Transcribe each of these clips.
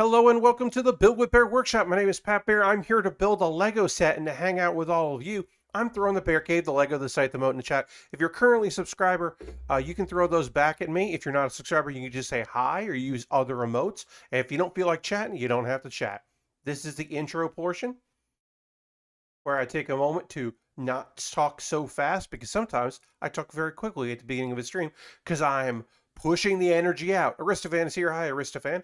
Hello and welcome to the Build With Baer Workshop. My name is Pat Baer. I'm here to build a Lego set and to hang out with all of you. I'm throwing the Bear Cave, the Lego, the site, the moat in the chat. If you're currently a subscriber, you can throw those back at me. If you're not a subscriber, you can just say hi or use other emotes. And if you don't feel like chatting, you don't have to chat. This is the intro portion where I take a moment to not talk so fast because sometimes I talk very quickly at the beginning of a stream because I'm pushing the energy out. Aristophan is here. Hi, Aristophan.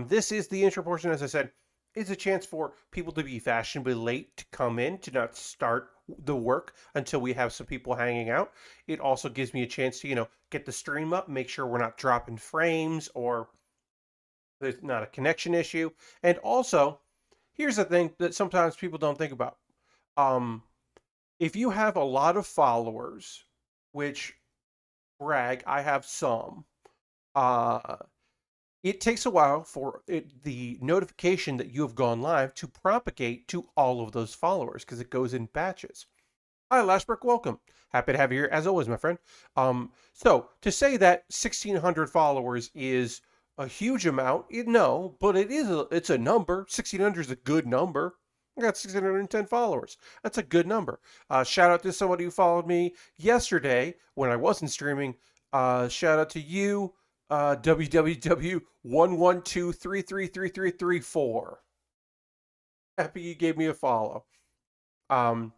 This is the intro portion, as I said. It's a chance for people to be fashionably late to come in, to not start the work until we have some people hanging out. It also gives me a chance to, get the stream up, make sure we're not dropping frames or there's not a connection issue. And also, here's the thing that sometimes people don't think about. Um, if you have a lot of followers, which brag, I have some, uh, it takes a while for the notification that you have gone live to propagate to all of those followers because it goes in batches. Hi, Lashbrook, welcome. Happy to have you here as always, my friend. So to say that 1,600 followers is a huge amount, no, but it's a number. 1,600 is a good number. I got 610 followers. That's a good number. Shout out to somebody who followed me yesterday when I wasn't streaming. Shout out to you, www.112333334. Happy you gave me a follow. But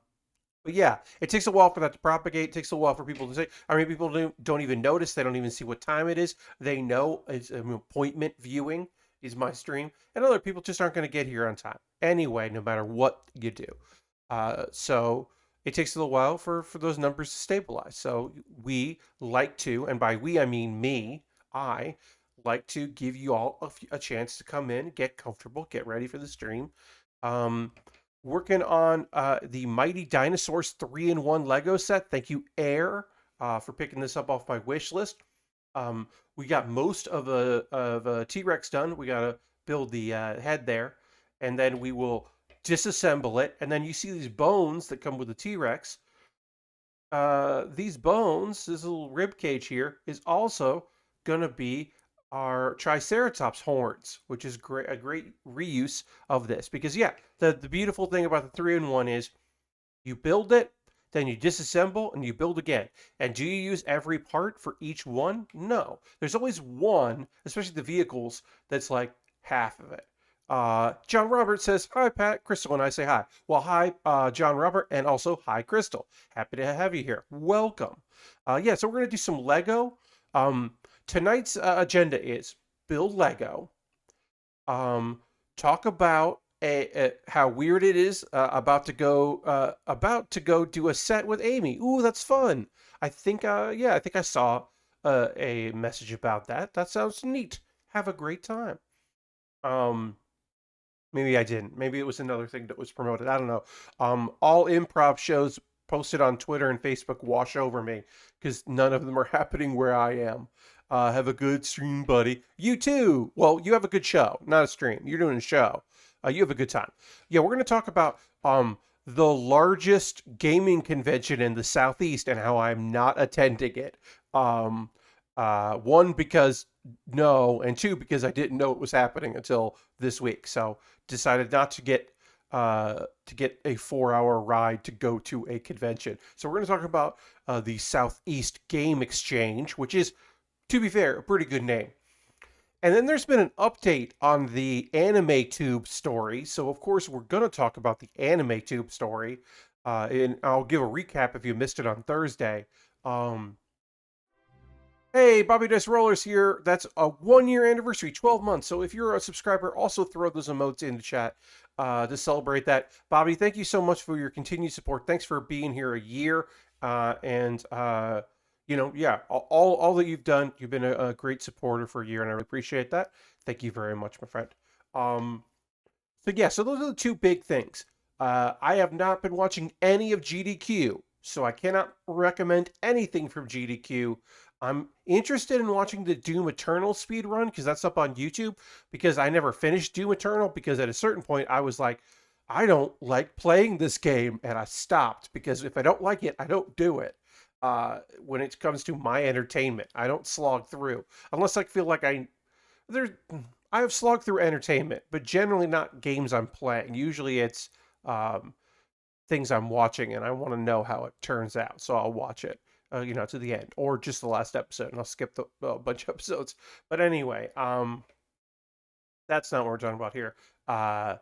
yeah, it takes a while for that to propagate. It takes a while for people to say. I mean, people don't even notice. They don't even see what time it is. They know it's an appointment viewing is my stream, and other people just aren't going to get here on time anyway, no matter what you do. So it takes a little while for those numbers to stabilize. So we like to, and by we I mean me, I like to give you all a chance to come in, get comfortable, get ready for the stream. Working on the Mighty Dinosaurs 3-in-1 Lego set. Thank you, Air, for picking this up off my wish list. We got most of a T-Rex done. We got to build the head there, and then we will disassemble it. And then you see these bones that come with the T-Rex. These bones, this little rib cage here, is also going to be our Triceratops horns, which is a great reuse of this. Because, yeah, the beautiful thing about the 3-in-1 is you build it, then you disassemble, and you build again. And do you use every part for each one? No. There's always one, especially the vehicles, that's like half of it. John Robert says, hi, Pat. Crystal and I say hi. Well, hi, John Robert, and also hi, Crystal. Happy to have you here. Welcome. Yeah, so we're going to do some Lego. Tonight's agenda is build Lego, talk about how weird it is about to go do a set with Amy. Ooh, that's fun. I think I think I saw a message about that. That sounds neat. Have a great time. Maybe I didn't. Maybe it was another thing that was promoted. I don't know. All improv shows posted on Twitter and Facebook wash over me because none of them are happening where I am. Have a good stream, buddy. You too. Well, you have a good show, not a stream. You're doing a show. You have a good time. Yeah, we're going to talk about the largest gaming convention in the Southeast and how I'm not attending it. One, because no, and two, because I didn't know it was happening until this week. So decided not to get a 4-hour ride to go to a convention. So we're going to talk about the Southeast Game Exchange, which is, to be fair, a pretty good name. And then there's been an update on the Anime Tube story. So, of course, we're going to talk about the Anime Tube story. And I'll give a recap if you missed it on Thursday. Hey, Bobby Dice Rollers here. That's a 1-year anniversary, 12 months. So if you're a subscriber, also throw those emotes in the chat to celebrate that. Bobby, thank you so much for your continued support. Thanks for being here a year. Yeah, all that you've done, you've been a great supporter for a year, and I really appreciate that. Thank you very much, my friend. So those are the two big things. I have not been watching any of GDQ, so I cannot recommend anything from GDQ. I'm interested in watching the Doom Eternal speed run because that's up on YouTube, because I never finished Doom Eternal because at a certain point I was like, I don't like playing this game, and I stopped because if I don't like it, I don't do it. When it comes to my entertainment, I don't slog through unless I feel like I have slog through entertainment, but generally not games I'm playing. Usually it's um, things I'm watching, and I want to know how it turns out, so I'll watch it, to the end, or just the last episode, and I'll skip the bunch of episodes. But anyway, that's not what we're talking about here. Uh,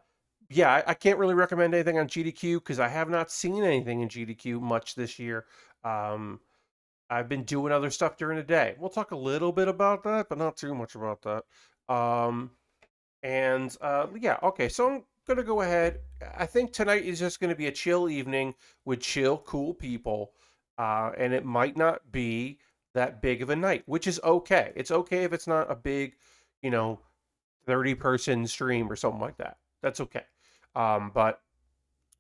yeah, I can't really recommend anything on GDQ because I have not seen anything in GDQ much this year. Um, I've been doing other stuff during the day. We'll talk a little bit about that, but not too much about that. Um, yeah, okay, so I'm gonna go ahead. I think tonight is just gonna be a chill evening with chill, cool people. And it might not be that big of a night, which is okay. It's okay if it's not a big, you know, 30-person stream or something like that. That's okay. But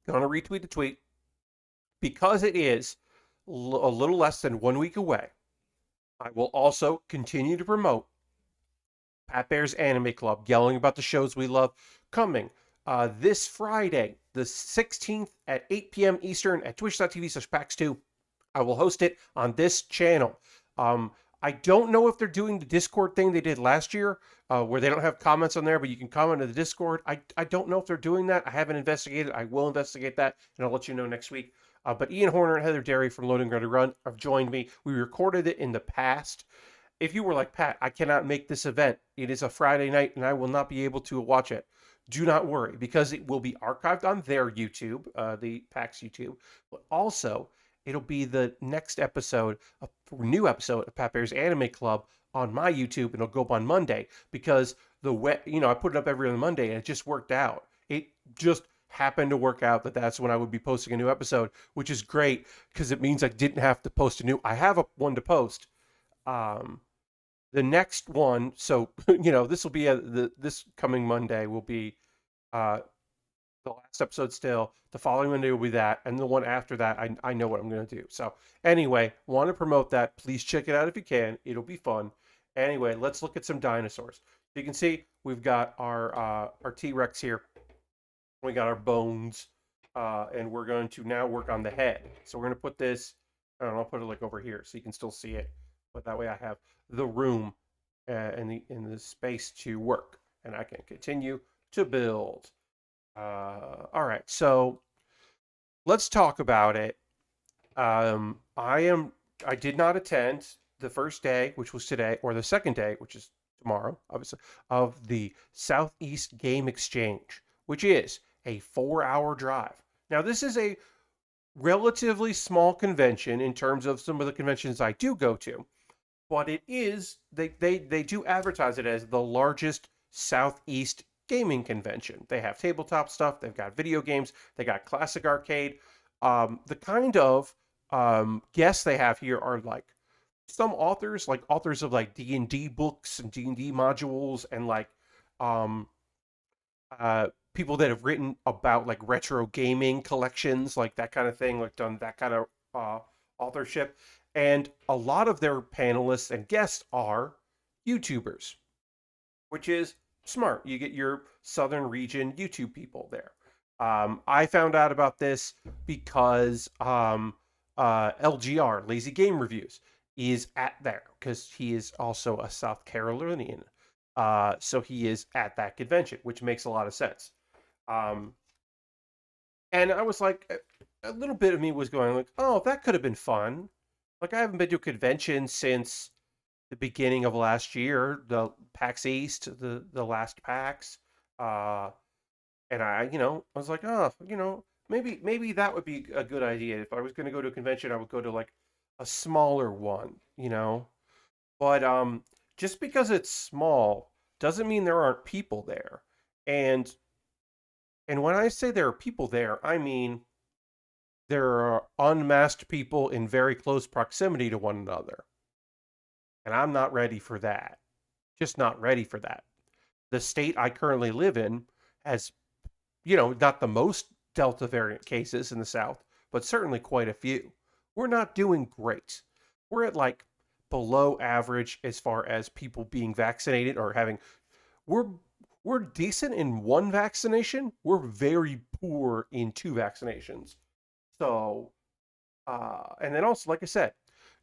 gonna retweet the tweet because it is a little less than 1 week away. I will also continue to promote Pat Bear's Anime Club, yelling about the shows we love, coming this Friday, the 16th at 8 p.m. Eastern at twitch.tv/PAX2. I will host it on this channel. Um, I don't know if they're doing the Discord thing they did last year, where they don't have comments on there, but you can comment in the Discord. I don't know if they're doing that. I haven't investigated. I will investigate that, and I'll let you know next week. But Ian Horner and Heather Derry from Loading Ready Run have joined me. We recorded it in the past. If you were like, Pat, I cannot make this event. It is a Friday night and I will not be able to watch it. Do not worry because it will be archived on their YouTube, the PAX YouTube, but also it'll be the next episode, a new episode of Pat Bear's Anime Club on my YouTube, and it'll go up on Monday because I put it up every other Monday and it just worked out. It just happened to work out that that's when I would be posting a new episode, which is great because it means I didn't have to post a new. I have one to post. Um, the next one, so this will be this coming Monday will be uh, the last episode still. The following Monday will be that, and the one after that, I know what I'm going to do. So anyway, want to promote that. Please check it out if you can. It'll be fun. Anyway, let's look at some dinosaurs. You can see we've got our T-Rex here. We got our bones, and we're going to now work on the head. So we're going to put this. I don't know, I'll put it like over here so you can still see it, but that way I have the room in the space to work, and I can continue to build. All right, so let's talk about it. I did not attend the first day, which was today, or the second day, which is tomorrow, obviously, of the Southeast Game Exchange, which is a 4-hour drive. Now, this is a relatively small convention in terms of some of the conventions I do go to, but it is they do advertise it as the largest Southeast gaming convention. They have tabletop stuff, they've got video games, they got classic arcade. The kind of guests they have here are like some authors, like authors of like D&D books and D&D modules, and like um, people that have written about like retro gaming collections, like that kind of thing, like done that kind of authorship. And a lot of their panelists and guests are YouTubers, which is smart. You get your Southern region YouTube people there. I found out about this because LGR, Lazy Game Reviews, is at there because he is also a South Carolinian. So he is at that convention, which makes a lot of sense. Um, and I was like, a little bit of me was going like, oh, that could have been fun. Like I haven't been to a convention since the beginning of last year, the PAX East, the last PAX. Uh, and I was like, oh, maybe that would be a good idea. If I was going to go to a convention, I would go to like a smaller one. But just because it's small doesn't mean there aren't people there. And when I say there are people there, I mean there are unmasked people in very close proximity to one another. And I'm not ready for that. Just not ready for that. The state I currently live in has, not the most Delta variant cases in the South, but certainly quite a few. We're not doing great. We're at like below average as far as people being vaccinated or having. We're we're decent in one vaccination. We're very poor in two vaccinations. So, and then also, like I said,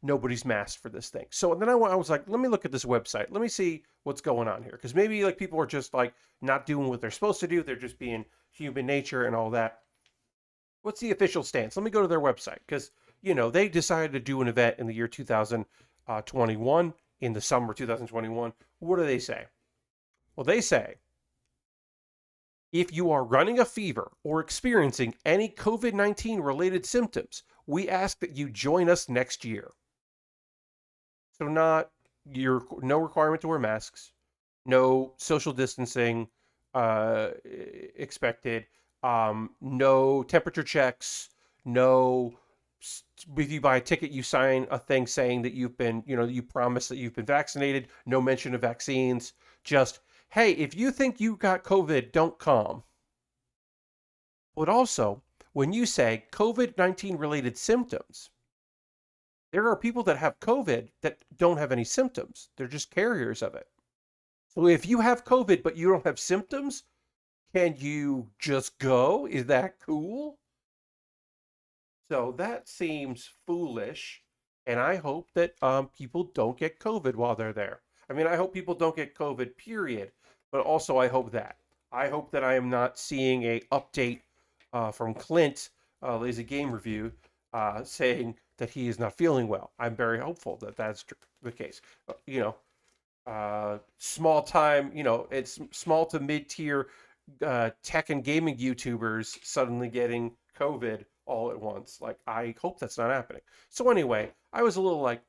nobody's masked for this thing. So then I was like, let me look at this website. Let me see what's going on here. Because maybe like people are just like not doing what they're supposed to do. They're just being human nature and all that. What's the official stance? Let me go to their website because, they decided to do an event in the year 2021, in the summer 2021. What do they say? Well, they say if you are running a fever or experiencing any COVID-19 related symptoms, we ask that you join us next year. So no requirement to wear masks, no social distancing expected, no temperature checks, no, if you buy a ticket, you sign a thing saying that you've been, you promise that you've been vaccinated, no mention of vaccines, just, hey, if you think you got COVID, don't come. But also, when you say COVID-19 related symptoms, there are people that have COVID that don't have any symptoms. They're just carriers of it. So if you have COVID but you don't have symptoms, can you just go? Is that cool? So that seems foolish. And I hope that people don't get COVID while they're there. I mean, I hope people don't get COVID, period. But also, I hope that. I hope that I am not seeing a update from Clint, Lazy Game Review, saying that he is not feeling well. I'm very hopeful that that's the case. Small time, it's small to mid tier tech and gaming YouTubers suddenly getting COVID all at once. Like, I hope that's not happening. So anyway, I was a little like,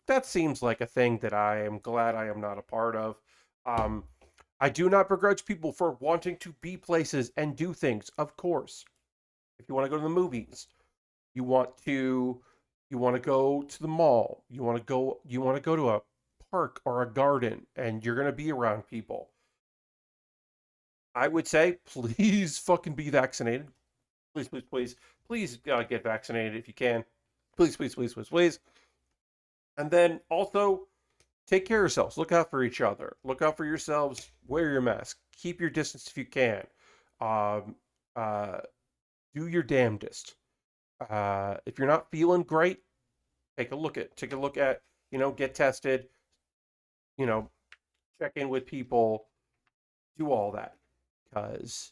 that seems like a thing that I am glad I am not a part of. I do not begrudge people for wanting to be places and do things, of course. If you want to go to the movies, you want to go to the mall, you want to go to a park or a garden, and you're going to be around people. I would say, please fucking be vaccinated. Please, please, please, please get vaccinated if you can. Please, please, please, please, please. And then also, take care of yourselves. Look out for each other. Look out for yourselves. Wear your mask. Keep your distance if you can. Um, do your damnedest. If you're not feeling great, take a look at, get tested, check in with people, do all that. Because,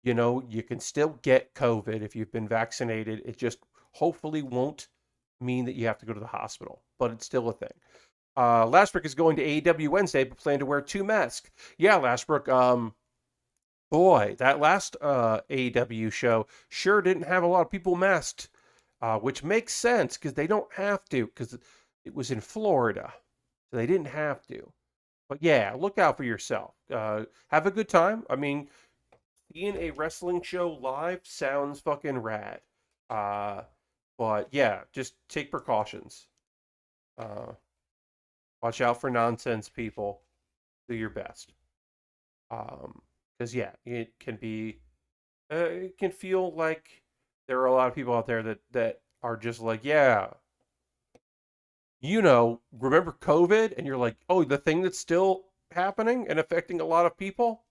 you can still get COVID if you've been vaccinated. It just hopefully won't mean that you have to go to the hospital, but it's still a thing. Lastbrook is going to AEW Wednesday, but plan to wear 2 masks. Yeah, Lastbrook, boy, that last AEW show sure didn't have a lot of people masked, which makes sense because they don't have to, because it was in Florida, so they didn't have to. But yeah, look out for yourself. Have a good time. I mean, seeing a wrestling show live sounds fucking rad. But yeah, just take precautions. Watch out for nonsense people. Do your best. Because yeah, it can be, it can feel like there are a lot of people out there that are just like, yeah, remember COVID? And you're like, oh, the thing that's still happening and affecting a lot of people?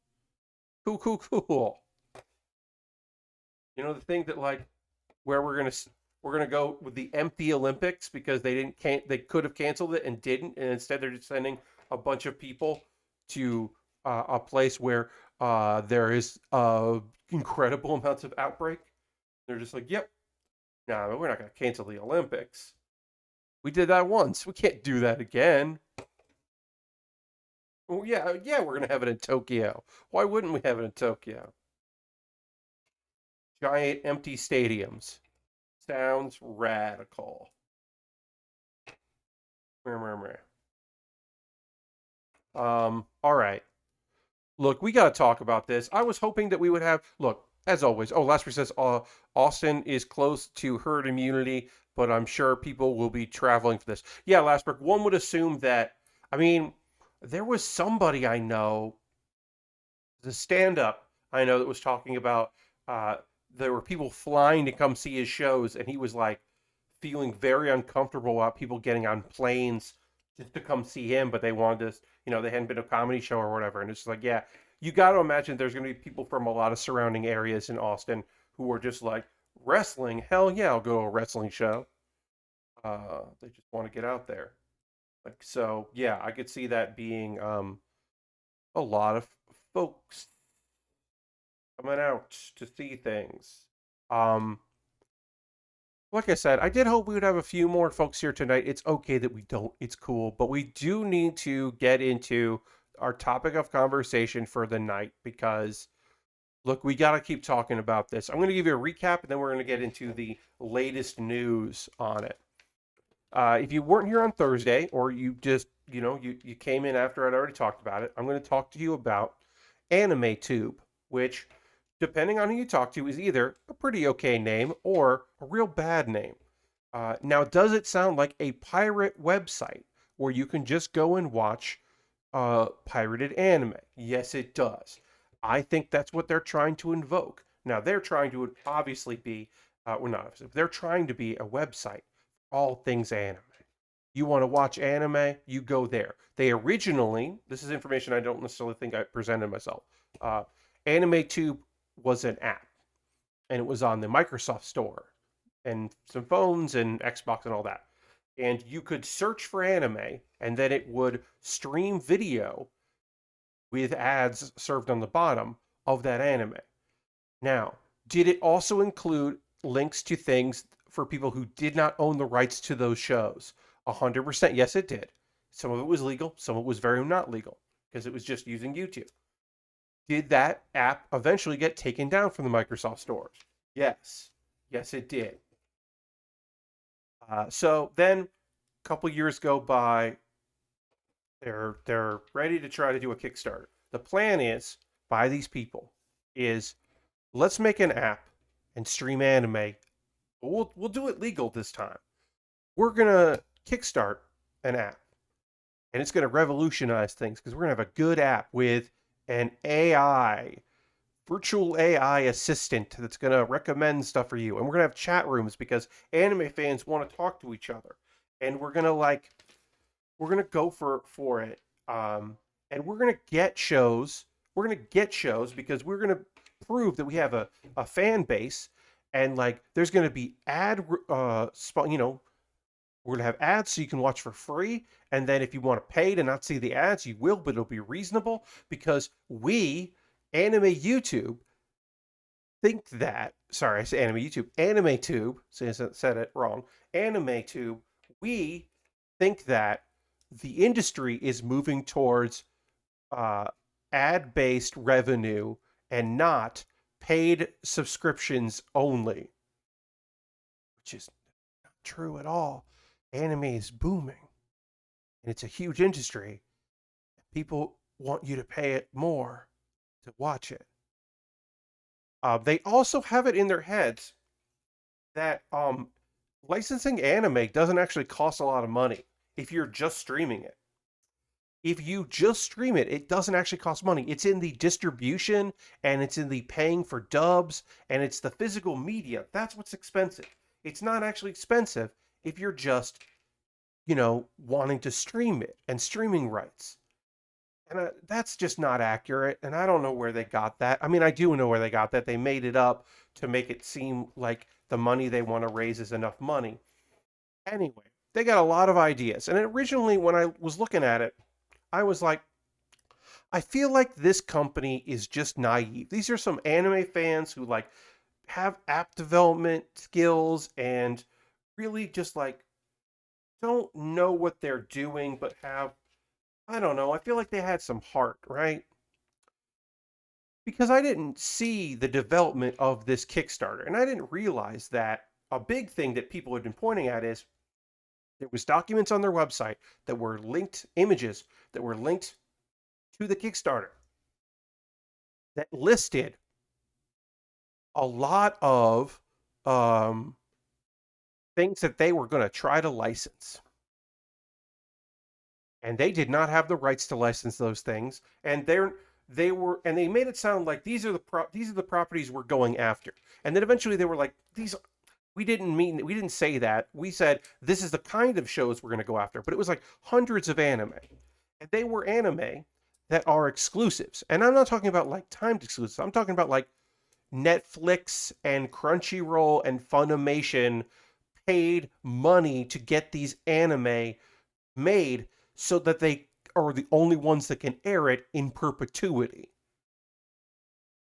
Cool, cool, cool. The thing that like where we're gonna go with the empty Olympics because they could have canceled it and didn't, and instead they're just sending a bunch of people to a place where there is incredible amounts of outbreak. They're just like, yep, no, we're not gonna cancel the Olympics. We did that once. We can't do that again. Well, yeah, we're gonna have it in Tokyo. Why wouldn't we have it in Tokyo? Giant empty stadiums. Sounds radical. All right. Look, we got to talk about this. I was hoping that we would have, look, as always. Oh, Lasprey says Austin is close to herd immunity, but I'm sure people will be traveling for this. Yeah, Lasprey, one would assume that, I mean, there was somebody I know, the stand-up I know that was talking about there were people flying to come see his shows, and he was like feeling very uncomfortable about people getting on planes just to come see him, but they wanted to, they hadn't been to a comedy show or whatever. And it's just like, yeah, you got to imagine there's going to be people from a lot of surrounding areas in Austin who are just like, wrestling? Hell yeah, I'll go to a wrestling show. They just want to get out there. Like, so yeah, I could see that being a lot of folks coming out to see things. Um, like I said, I did hope we would have a few more folks here tonight. It's okay that we don't. It's cool, but we do need to get into our topic of conversation for the night because look, we got to keep talking about this. I'm going to give you a recap and then we're going to get into the latest news on it. If you weren't here on Thursday or you just, you came in after I'd already talked about it, I'm going to talk to you about AnimeTube, which, depending on who you talk to, is either a pretty okay name or a real bad name. Now, does it sound like a pirate website where you can just go and watch pirated anime? Yes, it does. I think that's what they're trying to invoke. Now, they're trying to obviously be, well, not obviously, they're trying to be a website, all things anime. You want to watch anime, you go there. They originally, this is information I don't necessarily think I presented myself. Uh, AnimeTube was an app, and it was on the Microsoft Store, and some phones and Xbox and all that. And you could search for anime, and then it would stream video with ads served on the bottom of that anime. Now, did it also include links to things for people who did not own the rights to those shows? 100%, yes, it did. Some of it was legal, some of it was very not legal because it was just using YouTube. Did that app eventually get taken down from the Microsoft stores? Yes. Yes, it did. So then a couple years go by. They're ready to try to do a Kickstarter. The plan is by these people is let's make an app and stream anime. We'll do it legal this time. We're gonna kickstart an app, and it's gonna revolutionize things because we're gonna have a good app with an AI, virtual AI assistant that's gonna recommend stuff for you, and we're gonna have chat rooms because anime fans want to talk to each other, and we're gonna go for it, and we're gonna get shows. We're gonna get shows because we're gonna prove that we have a fan base, and like there's gonna be we're gonna have ads so you can watch for free, and then if you want to pay to not see the ads, you will, but it'll be reasonable because we, Anime YouTube, think that. Sorry, I said Anime YouTube, AnimeTube. Said it wrong. AnimeTube. We think that the industry is moving towards uh, ad-based revenue and not paid subscriptions only, which is not true at all. Anime is booming, and it's a huge industry. People want you to pay it more to watch it. They also have it in their heads that licensing anime doesn't actually cost a lot of money if you're just streaming it. If you just stream it, it doesn't actually cost money. It's in the distribution and it's in the paying for dubs and it's the physical media. That's what's expensive. It's not actually expensive if you're just, wanting to stream it and streaming rights. And that's just not accurate. And I don't know where they got that. I mean, I do know where they got that. They made it up to make it seem like the money they want to raise is enough money. Anyway, they got a lot of ideas. And originally, when I was looking at it, I was like, I feel like this company is just naive. These are some anime fans who like have app development skills and really just like don't know what they're doing, but have, I don't know, I feel like they had some heart, right? Because I didn't see the development of this Kickstarter and I didn't realize that a big thing that people had been pointing at is there was documents on their website that were linked images that were linked to the Kickstarter that listed a lot of things that they were going to try to license. And they did not have the rights to license those things. And they made it sound like these are the properties we're going after. And then eventually they were like, we didn't say that. We said this is the kind of shows we're going to go after. But it was like hundreds of anime. And they were anime that are exclusives. And I'm not talking about like timed exclusives. I'm talking about like Netflix and Crunchyroll and Funimation paid money to get these anime made so that they are the only ones that can air it in perpetuity.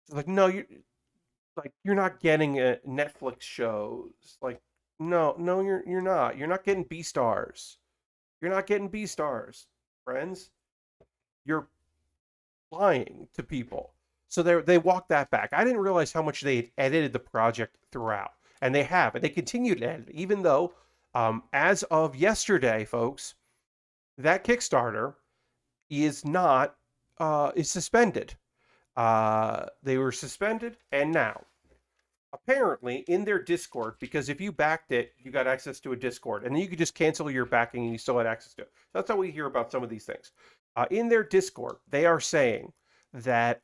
It's like, no, you're not getting Netflix shows. Like, no, you're not. You're not getting B stars. You're not getting B stars, friends. You're lying to people. So they walked that back. I didn't realize how much they had edited the project throughout, and they have, and they continue to edit, even though, as of yesterday, folks, that Kickstarter is not is suspended. They were suspended, and now apparently in their Discord, because if you backed it, you got access to a Discord, and then you could just cancel your backing and you still had access to it. That's how we hear about some of these things. In their Discord, they are saying that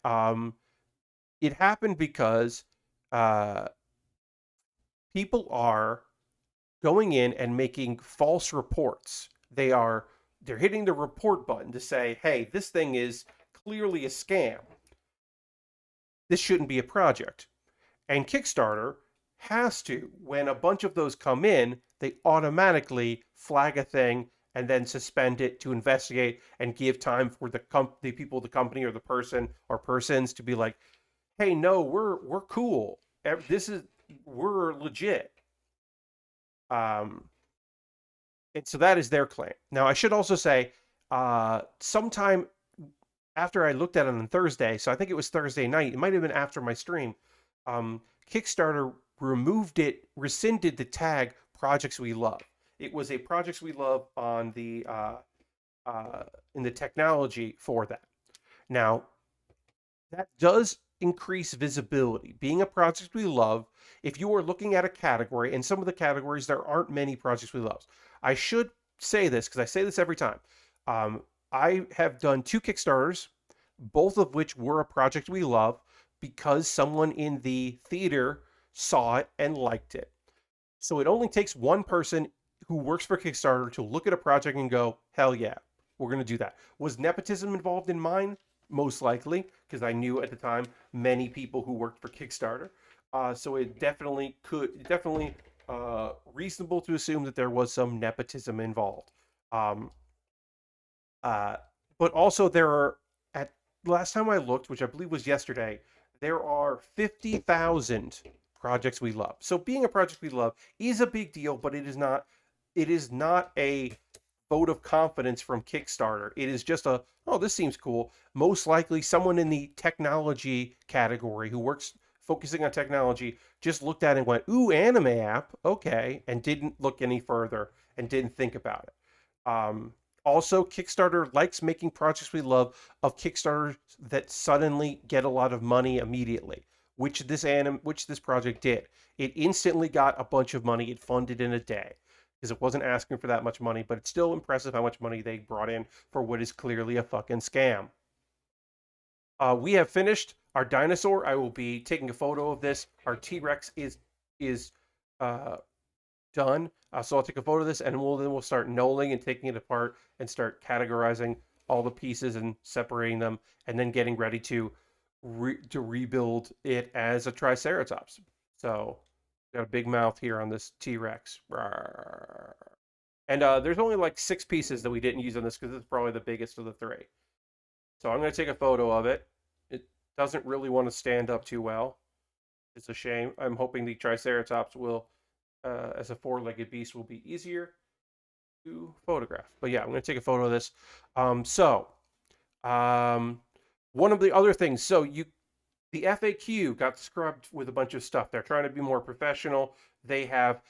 it happened because uh, people are going in and making false reports. They're hitting the report button to say, "Hey, this thing is clearly a scam. This shouldn't be a project." And Kickstarter has to, when a bunch of those come in, they automatically flag a thing and then suspend it to investigate and give time for the people, the company, or the person or persons to be like, "Hey, no, we're cool. This is we're legit." Um, and so that is their claim. Now, I should also say, sometime after I looked at it on Thursday, so I think it was Thursday night. It might have been after my stream. Kickstarter rescinded the tag "Projects We Love." It was a "Projects We Love" on the in the technology for that. Now, that does increase visibility. Being a project we love, if you are looking at a category, and some of the categories, there aren't many projects we love. I should say this because I say this every time. Um, I have done 2 Kickstarters, both of which were a project we love because someone in the theater saw it and liked it. So it only takes one person who works for Kickstarter to look at a project and go, "Hell yeah, we're going to do that." Was nepotism involved in mine? Most likely, because I knew at the time many people who worked for Kickstarter. So it definitely reasonable to assume that there was some nepotism involved. Um, uh, but also there are, at last time I looked, which I believe was yesterday, there are 50,000 projects we love. So being a project we love is a big deal, but it is not a vote of confidence from Kickstarter. It is just "Oh, this seems cool." Most likely someone in the technology category who works focusing on technology just looked at it and went, "Ooh, anime app, okay," and didn't look any further and didn't think about it. Also, Kickstarter likes making projects we love of Kickstarters that suddenly get a lot of money immediately, which this project did. It instantly got a bunch of money. It funded in a day because it wasn't asking for that much money, but it's still impressive how much money they brought in for what is clearly a fucking scam. We have finished our dinosaur. I will be taking a photo of this. Our T-Rex is uh, done. So I'll take a photo of this, and we'll start knolling and taking it apart and start categorizing all the pieces and separating them, and then getting ready to rebuild it as a Triceratops. So got a big mouth here on this T-Rex. And there's only like 6 pieces that we didn't use on this because this is probably the biggest of the 3. So I'm going to take a photo of it. It doesn't really want to stand up too well. It's a shame. I'm hoping the Triceratops will, as a 4-legged beast, will be easier to photograph. But yeah, I'm going to take a photo of this. Um, one of the other things, the FAQ got scrubbed with a bunch of stuff. They're trying to be more professional. They have,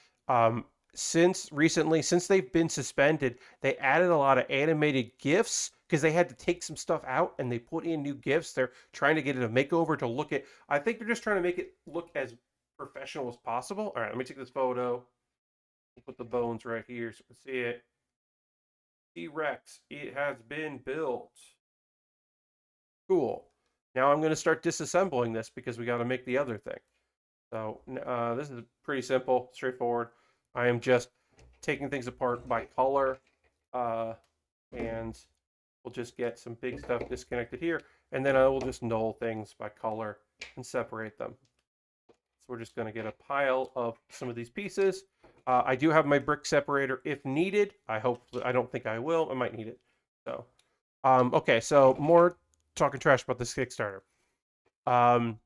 since they've been suspended, they added a lot of animated GIFs because they had to take some stuff out and they put in new GIFs. They're trying to get it a makeover to look at. I think they're just trying to make it look as professional as possible. All right, let me take this photo. Put the bones right here so we can see it. T-Rex, it has been built. Cool. Now I'm going to start disassembling this because we got to make the other thing. So this is pretty simple, straightforward. I am just taking things apart by color, and we'll just get some big stuff disconnected here, and then I will just null things by color and separate them. So we're just going to get a pile of some of these pieces. I do have my brick separator if needed. I don't think I will. I might need it. So, okay. So more talking trash about this Kickstarter. Um,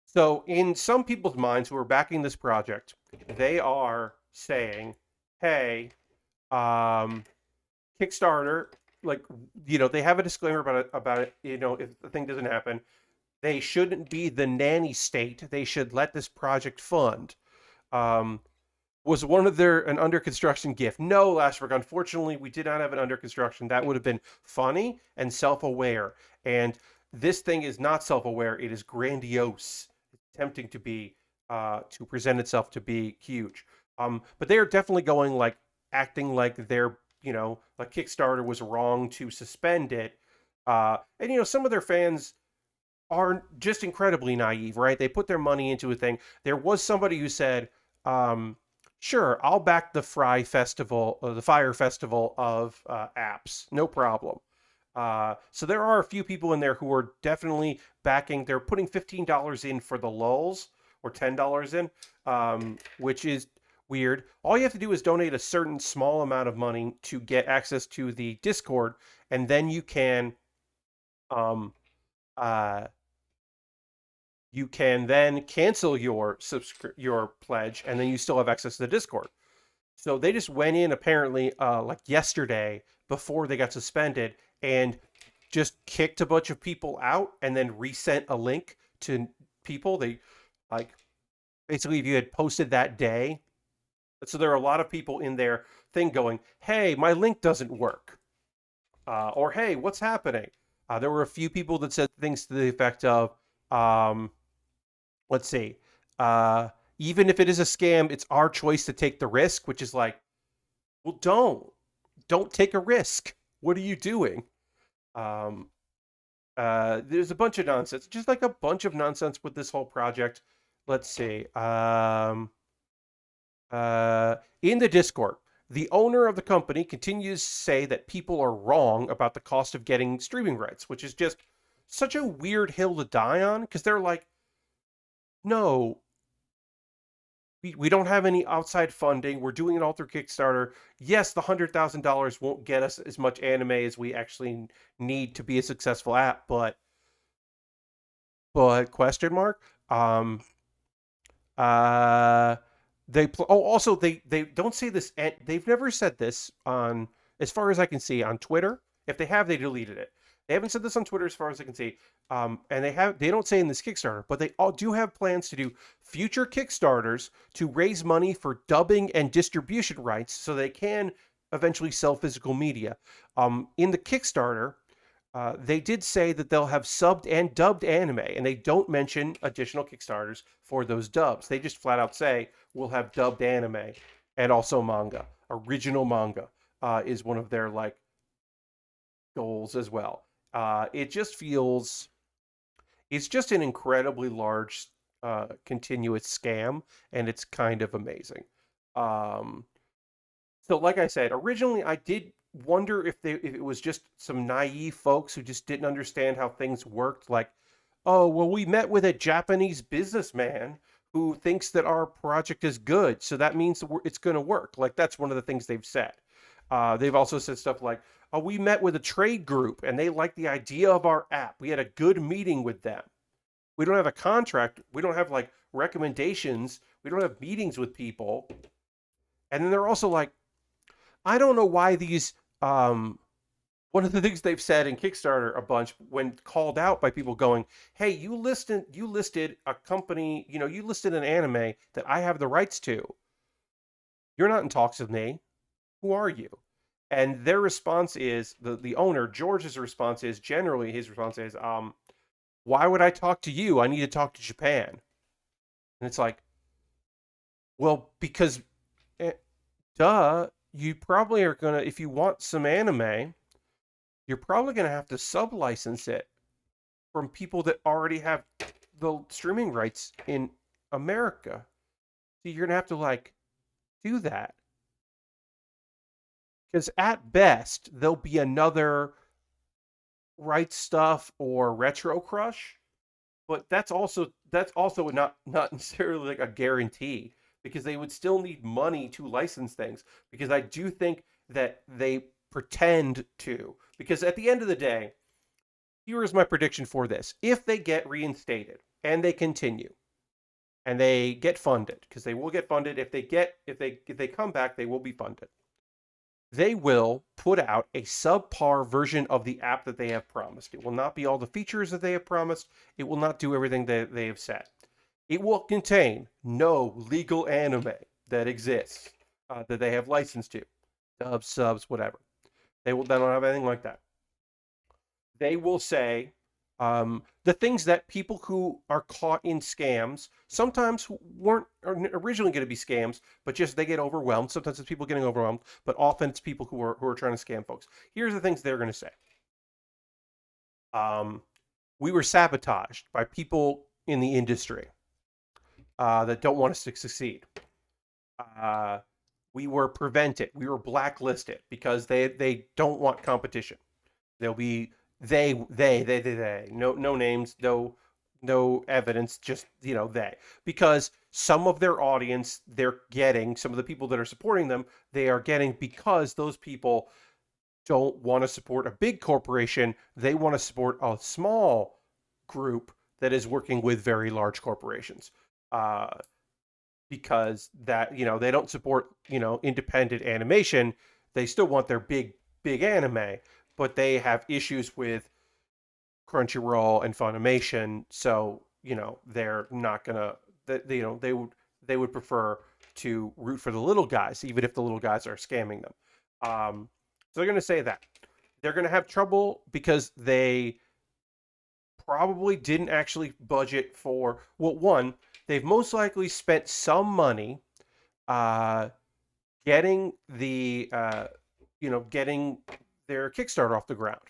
so in some people's minds who are backing this project, they are saying, "Hey, um, Kickstarter, like, they have a disclaimer about it. If the thing doesn't happen, they shouldn't be the nanny state. They should let this project fund." Um, was one of their an under construction gift? No, Lashberg. Unfortunately, we did not have an under construction. That would have been funny and self-aware. And this thing is not self-aware. It is grandiose, attempting to be to present itself to be huge. But they are definitely going like acting like they're like Kickstarter was wrong to suspend it. And some of their fans are just incredibly naive, right? They put their money into a thing. There was somebody who said, "Sure, I'll back the the Fire Festival of apps, no problem." So there are a few people in there who are definitely backing. They're putting $15 in for the lulls or $10 in, which is weird. All you have to do is donate a certain small amount of money to get access to the Discord, and then um, uh, you can then cancel your pledge, and then you still have access to the Discord. So they just went in apparently like yesterday before they got suspended and just kicked a bunch of people out and then resent a link to people. They like basically if you had posted that day. So there are a lot of people in their thing going, "Hey, my link doesn't work," or "Hey, what's happening?" There were a few people that said things to the effect of, um, let's see. Uh, Even if it is a scam, it's our choice to take the risk, which is like, well, don't take a risk. What are you doing? Um, there's a bunch of nonsense, just like a bunch of nonsense with this whole project. Let's see. In the Discord, the owner of the company continues to say that people are wrong about the cost of getting streaming rights, which is just such a weird hill to die on because they're like, no, we don't have any outside funding. We're doing it all through Kickstarter. Yes, the $100,000 won't get us as much anime as we actually need to be a successful app, but question mark. Um, uh, also they don't say this. They've never said this on, as far as I can see, on Twitter. If they have, they deleted it. They haven't said this on Twitter as far as I can see. And they don't say in this Kickstarter, but they all do have plans to do future Kickstarters to raise money for dubbing and distribution rights so they can eventually sell physical media. In the Kickstarter, they did say that they'll have subbed and dubbed anime, and they don't mention additional Kickstarters for those dubs. They just flat out say we'll have dubbed anime and also manga. Original manga is one of their like goals as well. It just feels it's just an incredibly large continuous scam, and it's kind of amazing. Um, so, like I said, originally I did wonder if it was just some naive folks who just didn't understand how things worked. Like, oh, well, we met with a Japanese businessman who thinks that our project is good, so that means it's going to work. Like, that's one of the things they've said. They've also said stuff like, oh, we met with a trade group and they like the idea of our app. We had a good meeting with them. We don't have a contract. We don't have like recommendations. We don't have meetings with people. And then they're also like, I don't know why these one of the things they've said in Kickstarter a bunch when called out by people going, "Hey, you listed a company, you listed an anime that I have the rights to. You're not in talks with me. Who are you?" And their response is the owner, George's response is generally his response is, "Why would I talk to you? I need to talk to Japan." And it's like, well, because eh, duh, you probably are gonna if you want some anime, you're probably gonna have to sub-license it from people that already have the streaming rights in America. So you're gonna have to like do that. Because at best, there'll be another Right Stuff or Retro Crush, but that's also not necessarily like a guarantee. because they would still need money to license things. Because I do think that they pretend to. Because at the end of the day, here is my prediction for this: if they get reinstated and they continue and they get funded, because they will get funded if they come back, they will be funded. They will put out a subpar version of the app that they have promised. It will not be all the features that they have promised. It will not do everything that they have said. It will contain no legal anime that exists, that they have licensed to, dubs, subs, whatever. They don't have anything like that. They will say the things that people who are caught in scams sometimes weren't originally going to be scams, but just they get overwhelmed. Sometimes it's people getting overwhelmed, but often it's people who are trying to scam folks. Here's the things they're going to say. We were sabotaged by people in the industry that don't want us to succeed. We were prevented. We were blacklisted because they don't want competition. They'll be they. No names, no evidence, just they. Because some of their audience they're getting, some of the people that are supporting them, they are getting because those people don't want to support a big corporation. They want to support a small group that is working with very large corporations. Because that they don't support independent animation. They still want their big anime, but they have issues with Crunchyroll and Funimation, so they're not gonna they would prefer to root for the little guys, even if the little guys are scamming them. So they're gonna say that they're gonna have trouble because they probably didn't actually budget for one. They've most likely spent some money getting getting their Kickstarter off the ground.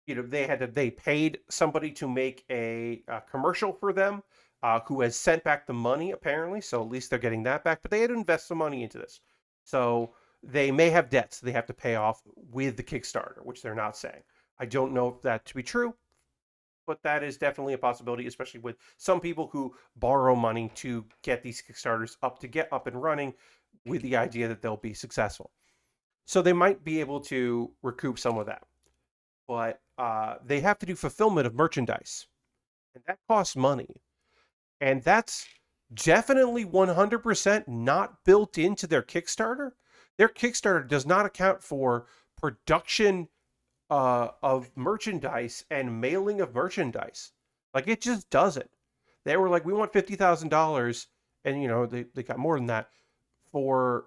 They paid somebody to make a commercial for them, who has sent back the money apparently, so at least they're getting that back. But they had to invest some money into this, so they may have debts they have to pay off with the Kickstarter, which they're not saying. I don't know if that to be true, but that is definitely a possibility, especially with some people who borrow money to get these Kickstarters up and running with the idea that they'll be successful. So they might be able to recoup some of that. But they have to do fulfillment of merchandise, and that costs money. And that's definitely 100% not built into their Kickstarter. Their Kickstarter does not account for production of merchandise and mailing of merchandise. Like, it just doesn't. They were like, we want $50,000, and they got more than that for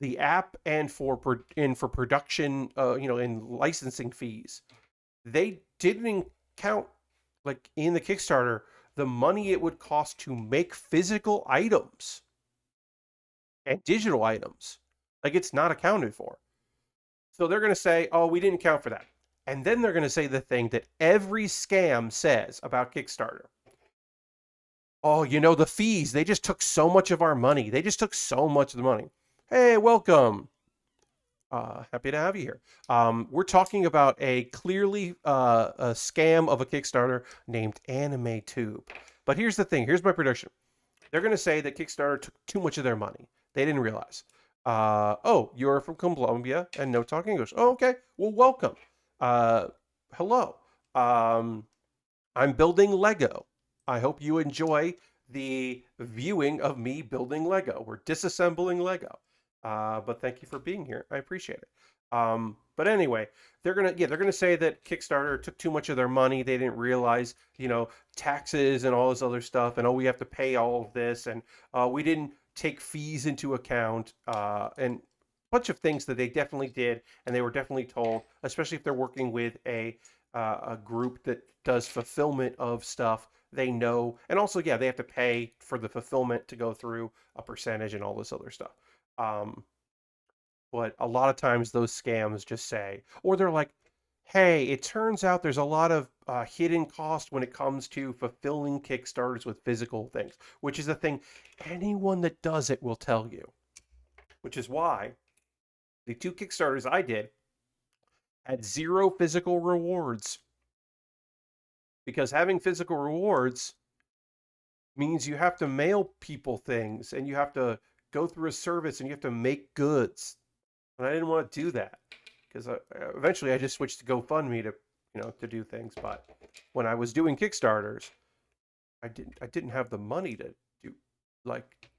the app and for production, and licensing fees. They didn't count, like, in the Kickstarter, the money it would cost to make physical items and digital items. Like, it's not accounted for. So they're going to say, oh, we didn't count for that. And then they're going to say the thing that every scam says about Kickstarter. Oh, the fees, they just took so much of our money. They just took so much of the money. Hey, welcome. Happy to have you here. We're talking about a clearly a scam of a Kickstarter named Anime Tube. But here's the thing. Here's my prediction. They're going to say that Kickstarter took too much of their money. They didn't realize. Oh, you're from Colombia and no talking English. Oh, okay. Well, welcome. Hello. I'm building Lego. I hope you enjoy the viewing of me building Lego. We're disassembling Lego. But thank you for being here. I appreciate it. But anyway, they're gonna say that Kickstarter took too much of their money. They didn't realize, taxes and all this other stuff, and we have to pay all of this, and we didn't take fees into account, and a bunch of things that they definitely did, and they were definitely told, especially if they're working with a group that does fulfillment of stuff. They know, and also, yeah, they have to pay for the fulfillment to go through a percentage and all this other stuff. But a lot of times those scams just say, or they're like, hey, it turns out there's a lot of hidden cost when it comes to fulfilling Kickstarters with physical things, which is the thing anyone that does it will tell you. Which is why the 2 Kickstarters I did had 0 physical rewards. Because having physical rewards means you have to mail people things and you have to go through a service and you have to make goods. And I didn't want to do that because eventually I just switched to GoFundMe to, to do things. But when I was doing Kickstarters, I didn't have the money to do like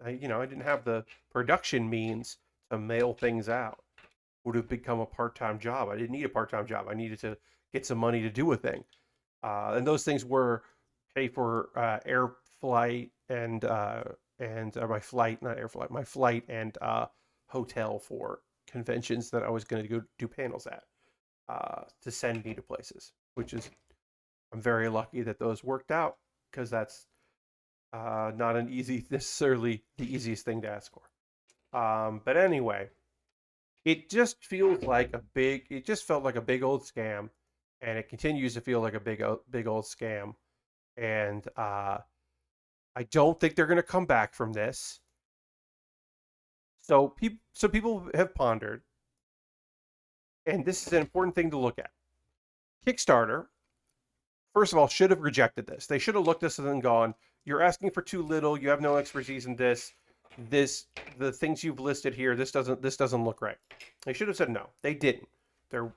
I didn't have the production means to mail things out. Would have become a part-time job. I didn't need a part-time job. I needed to get some money to do a thing. And those things were pay for air flight and my flight, not air flight, my flight and hotel for conventions that I was going to go do panels at to send me to places, which is I'm very lucky that those worked out because that's not an easy necessarily the easiest thing to ask for. But anyway, it just felt like a big old scam, and it continues to feel like a big old scam. And I don't think they're going to come back from this. So people have pondered, and this is an important thing to look at. Kickstarter, first of all, should have rejected this. They should have looked at this and gone, "You're asking for too little. You have no expertise in this. The things you've listed here, this doesn't look right." They should have said no. They didn't. They're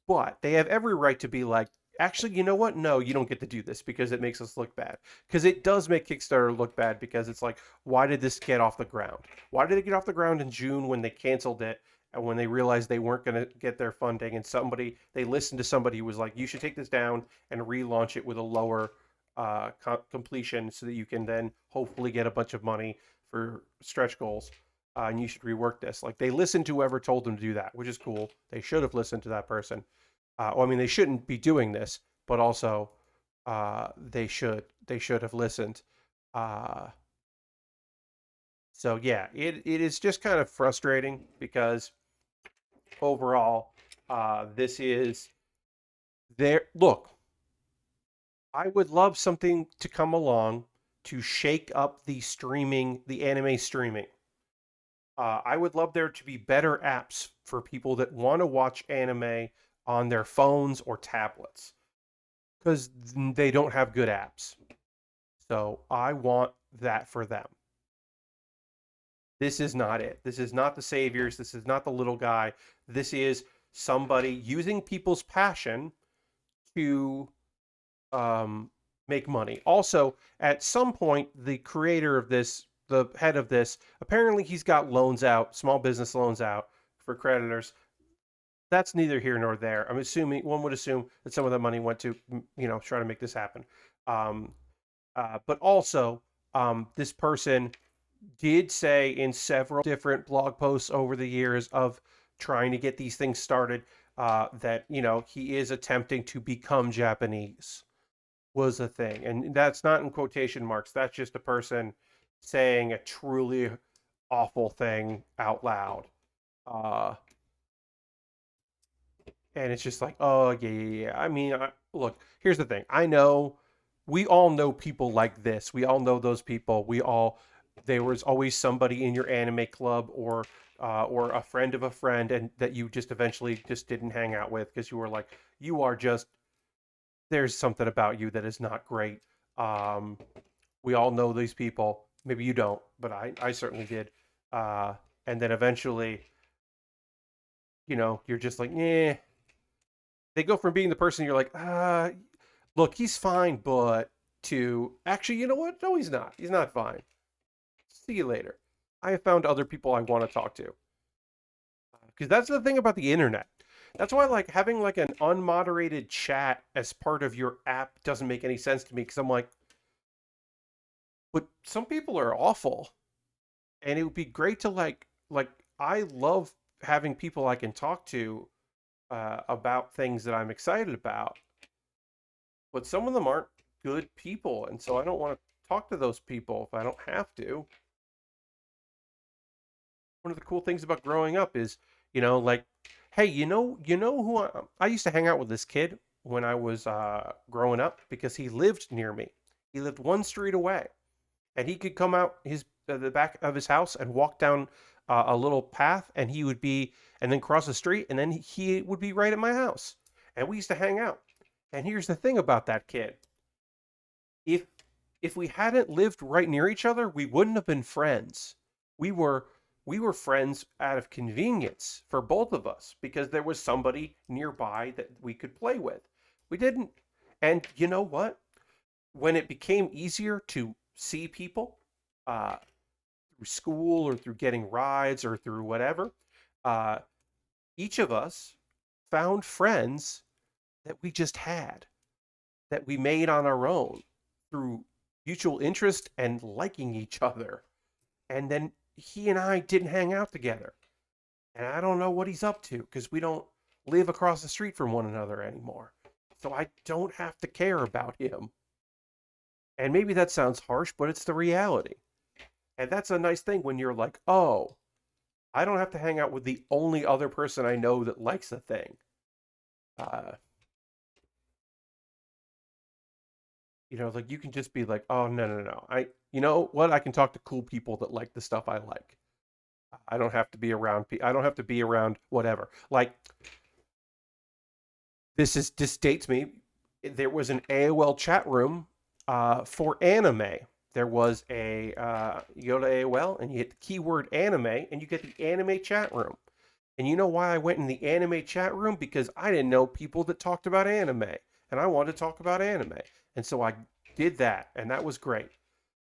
but they have every right to be like, actually, you know what? No, you don't get to do this because it makes us look bad. Because it does make Kickstarter look bad because it's like, why did this get off the ground? Why did it get off the ground in June when they canceled it and when they realized they weren't going to get their funding and they listened to somebody who was like, you should take this down and relaunch it with a lower completion so that you can then hopefully get a bunch of money for stretch goals. And you should rework this. Like they listened to whoever told them to do that, which is cool. They should have listened to that person. Well, I mean, they shouldn't be doing this, but also they should have listened. Uh, so yeah, it is just kind of frustrating because overall, this is there. Look, I would love something to come along to shake up the anime streaming. I would love there to be better apps for people that want to watch anime on their phones or tablets because they don't have good apps. So I want that for them. This is not it. This is not the saviors. This is not the little guy. This is somebody using people's passion to make money. Also, at some point, the creator of this, the head of this, apparently he's got loans out, small business loans out for creditors. That's neither here nor there. One would assume that some of the money went to, try to make this happen. Um, but also, this person did say in several different blog posts over the years of trying to get these things started that, he is attempting to become Japanese was a thing. And that's not in quotation marks. That's just a person saying a truly awful thing out loud. And it's just like, oh, yeah. I mean, look, here's the thing. We all know people like this. We all know those people. There was always somebody in your anime club or a friend of a friend and that you just eventually just didn't hang out with because you were like, there's something about you that is not great. We all know these people. Maybe you don't, but I certainly did. And then eventually, you're just like, eh. They go from being the person you're like, look, he's fine, but to actually, you know what? No, he's not. He's not fine. See you later. I have found other people I want to talk to. Because that's the thing about the internet. That's why like having like an unmoderated chat as part of your app doesn't make any sense to me because I'm like, but some people are awful. And it would be great to like I love having people I can talk to about things that I'm excited about. But some of them aren't good people, and so I don't want to talk to those people if I don't have to. One of the cool things about growing up is, like, hey, you know who I used to hang out with this kid when I was growing up because he lived near me. He lived one street away, and he could come out the back of his house and walk down a little path, and and then cross the street, and then he would be right at my house, and we used to hang out. And here's the thing about that kid: if if we hadn't lived right near each other, we wouldn't have been friends. We were we were friends out of convenience for both of us because there was somebody nearby that we could play with. We didn't, and you know what? When it became easier to see people uh, through school or through getting rides or through whatever, uh, each of us found friends that we just had, that we made on our own through mutual interest and liking each other. And then he and I didn't hang out together. And I don't know what he's up to because we don't live across the street from one another anymore. So I don't have to care about him. And maybe that sounds harsh, but it's the reality. And that's a nice thing when you're like, oh, I don't have to hang out with the only other person I know that likes the thing. Uh, like you can just be like, oh, no, no, no. You know what? I can talk to cool people that like the stuff I like. I don't have to be around. I don't have to be around whatever. Like this dates me. There was an AOL chat room for anime. There was you go to AOL and you hit the keyword anime and you get the anime chat room. And you know why I went in the anime chat room? Because I didn't know people that talked about anime and I wanted to talk about anime. And so I did that and that was great.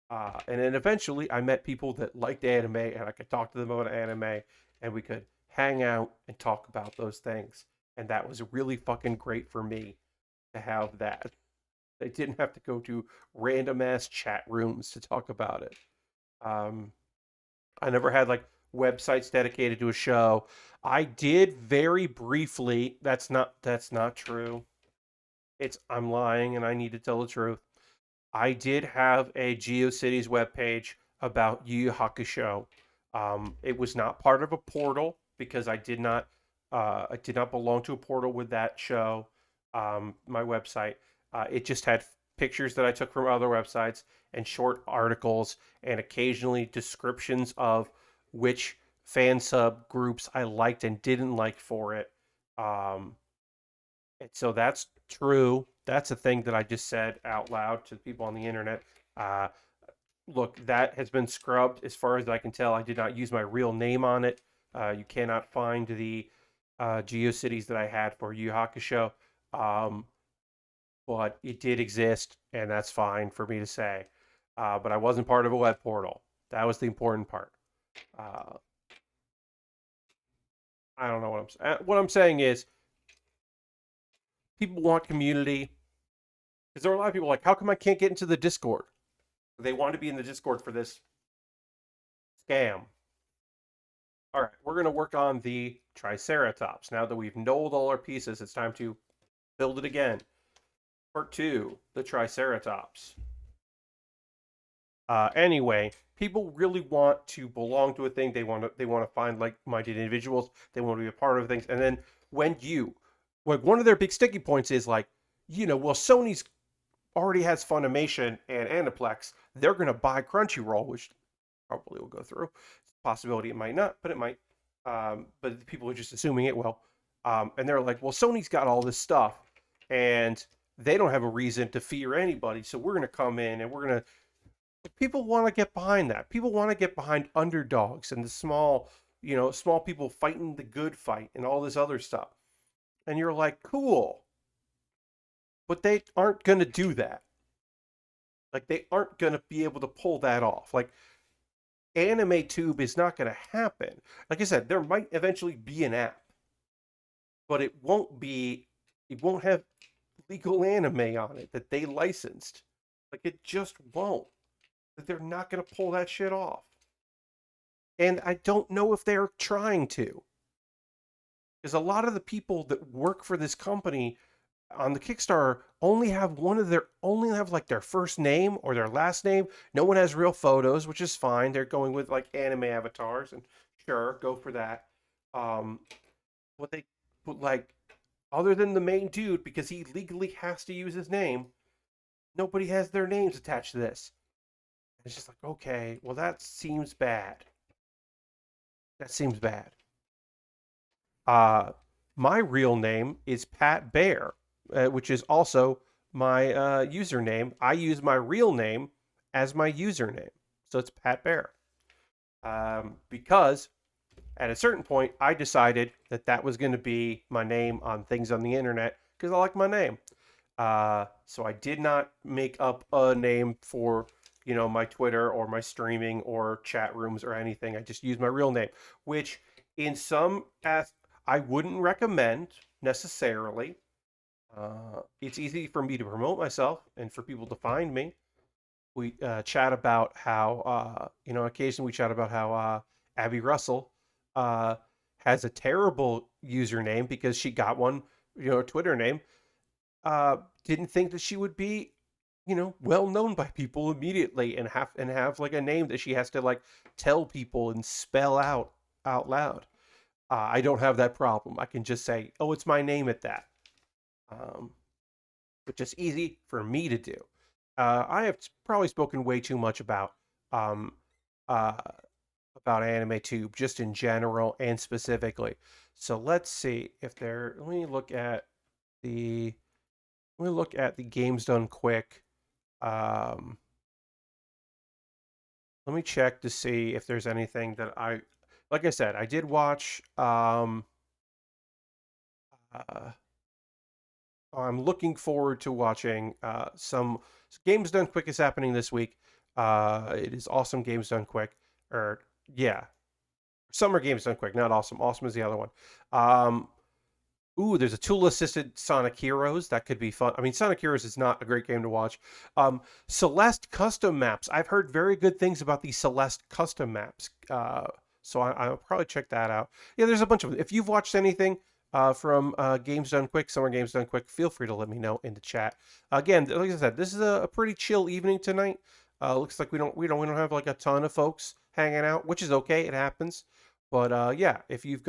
And then eventually I met people that liked anime and I could talk to them about anime and we could hang out and talk about those things. And that was really fucking great for me to have that. I didn't have to go to random ass chat rooms to talk about it. Um, I never had like websites dedicated to a show. I did very briefly. That's not true. I'm lying and I need to tell the truth. I did have a GeoCities webpage about Yu Yu Hakusho. It was not part of a portal because I did not belong to a portal with that show. My website. It just had pictures that I took from other websites and short articles and occasionally descriptions of which fan sub groups I liked and didn't like for it. Um, and so that's true. That's a thing that I just said out loud to people on the internet. Uh, Look, that has been scrubbed as far as I can tell. I did not use my real name on it. You cannot find the GeoCities that I had for Yu Yu Hakusho. Um, but it did exist, and that's fine for me to say. But I wasn't part of a web portal. That was the important part. Uh, I don't know what I'm saying. What I'm saying is, people want community because there are a lot of people like, how come I can't get into the Discord? They want to be in the Discord for this scam. All right, we're going to work on the Triceratops. Now that we've knolled all our pieces, it's time to build it again. Part 2, the Triceratops. Anyway, people really want to belong to a thing. They want to find like-minded individuals. They want to be a part of things. And then when one of their big sticky points is like, well, Sony's already has Funimation and Aniplex. They're going to buy Crunchyroll, which probably will go through. It's a possibility it might not, but it might. But people are just assuming it will. And they're like, well, Sony's got all this stuff, and they don't have a reason to fear anybody. So we're going to come in and we're going to. People want to get behind that. People want to get behind underdogs and the small people fighting the good fight and all this other stuff. And you're like, cool. But they aren't going to do that. Like, they aren't going to be able to pull that off. Like, Anime Tube is not going to happen. Like I said, there might eventually be an app, but it won't have legal anime on it that they licensed. Like, it just won't. They're not going to pull that shit off. And I don't know if they're trying to. Because a lot of the people that work for this company on the Kickstarter only have like their first name or their last name. No one has real photos, which is fine. They're going with like anime avatars, and sure, go for that. Um, what they but like other than the main dude, because he legally has to use his name, nobody has their names attached to this. It's just like, okay, well that seems bad. That seems bad. Uh, my real name is Pat Baer, which is also my username. I use my real name as my username. So it's Pat Baer. Because at a certain point, I decided that that was going to be my name on things on the internet because I like my name. So I did not make up a name for, my Twitter or my streaming or chat rooms or anything. I just used my real name, which in some I wouldn't recommend necessarily. It's easy for me to promote myself and for people to find me. We chat about how, occasionally we chat about how Abby Russell uh, has a terrible username because she got one, a Twitter name. Didn't think that she would be, well known by people immediately and have like a name that she has to like tell people and spell out loud. I don't have that problem. I can just say, "Oh, it's my name at that," um, which is easy for me to do. I have probably spoken way too much um, uh, about anime tube just in general and specifically. So let's see if there. The let me look at the games done quick. Um, Let me check to see if there's anything that like I said, I did watch. Uh, I'm looking forward to watching some games done quick is happening this week. It is awesome games done quick, or yeah, summer games done quick, not awesome. Awesome is the other one. Um, Ooh, there's a tool-assisted Sonic Heroes. That could be fun. I mean, Sonic Heroes is not a great game to watch. Celeste custom maps. I've heard very good things about these Celeste custom maps. So I'll probably check that out. Yeah, there's a bunch of them. If you've watched anything from Games Done Quick, Summer Games Done Quick, feel free to let me know in the chat. Again, like I said, this is a pretty chill evening tonight. Looks like we don't have like a ton of folks hanging out, which is okay. It happens. But yeah, if you've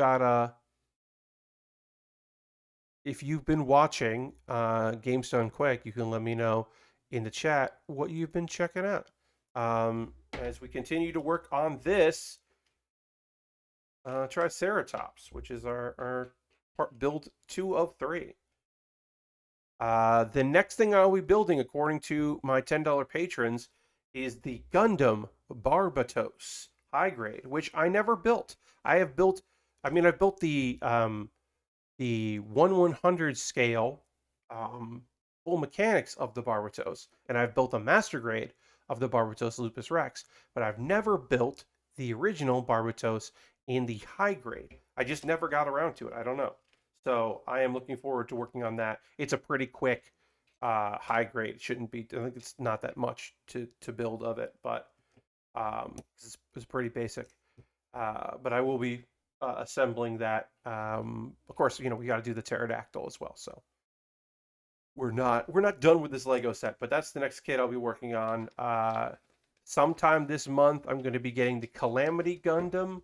been watching Games Done Quick, you can let me know in the chat what you've been checking out. As we continue to work on this Triceratops, which is our part build 2 of 3. The next thing I'll be building, according to my $10 patrons, is the Gundam Barbatos high grade, which I never built. I've built the 1/100 scale full mechanics of the Barbatos, and I've built a master grade of the Barbatos Lupus Rex, but I've never built the original Barbatos in the high grade. I just never got around to it. I don't know. So I am looking forward to working on that. It's a pretty quick high grade. It shouldn't be. I think it's not that much to build of it, but it's pretty basic. But I will be assembling that. Of course, we got to do the pterodactyl as well. So we're not done with this Lego set, but that's the next kit I'll be working on. Sometime this month, I'm going to be getting the Calamity Gundam,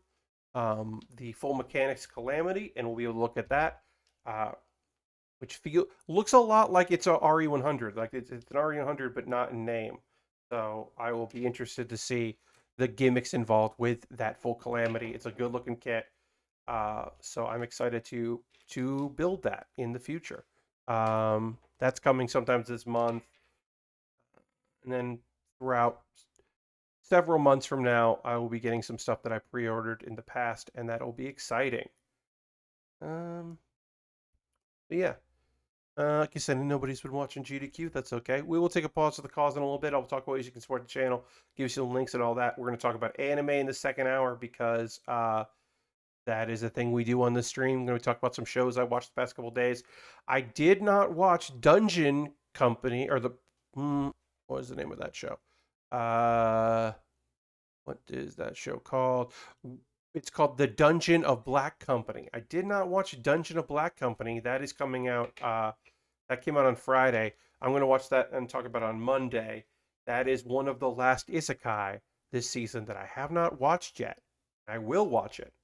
the full mechanics Calamity, and we'll be able to look at that. Which looks a lot like it's a RE100, like it's an RE100, but not in name. So I will be interested to see the gimmicks involved with that full Calamity. It's a good looking kit. So I'm excited to build that in the future. That's coming sometimes this month, and then throughout several months from now, I will be getting some stuff that I pre-ordered in the past, and that'll be exciting. But yeah, like I said, nobody's been watching GDQ. That's okay. We will take a pause for the cause in a little bit. I'll talk about ways you can support the channel, give you some links and all that. We're going to talk about anime in the second hour because that is a thing we do on the stream. I'm going to talk about some shows I watched the past couple days. I did not watch Dungeon Company or what was the name of that show? What is that show called? It's called The Dungeon of Black Company. I did not watch Dungeon of Black Company. That is coming out. That came out on Friday. I'm going to watch that and talk about it on Monday. That is one of the last isekai this season that I have not watched yet. I will watch it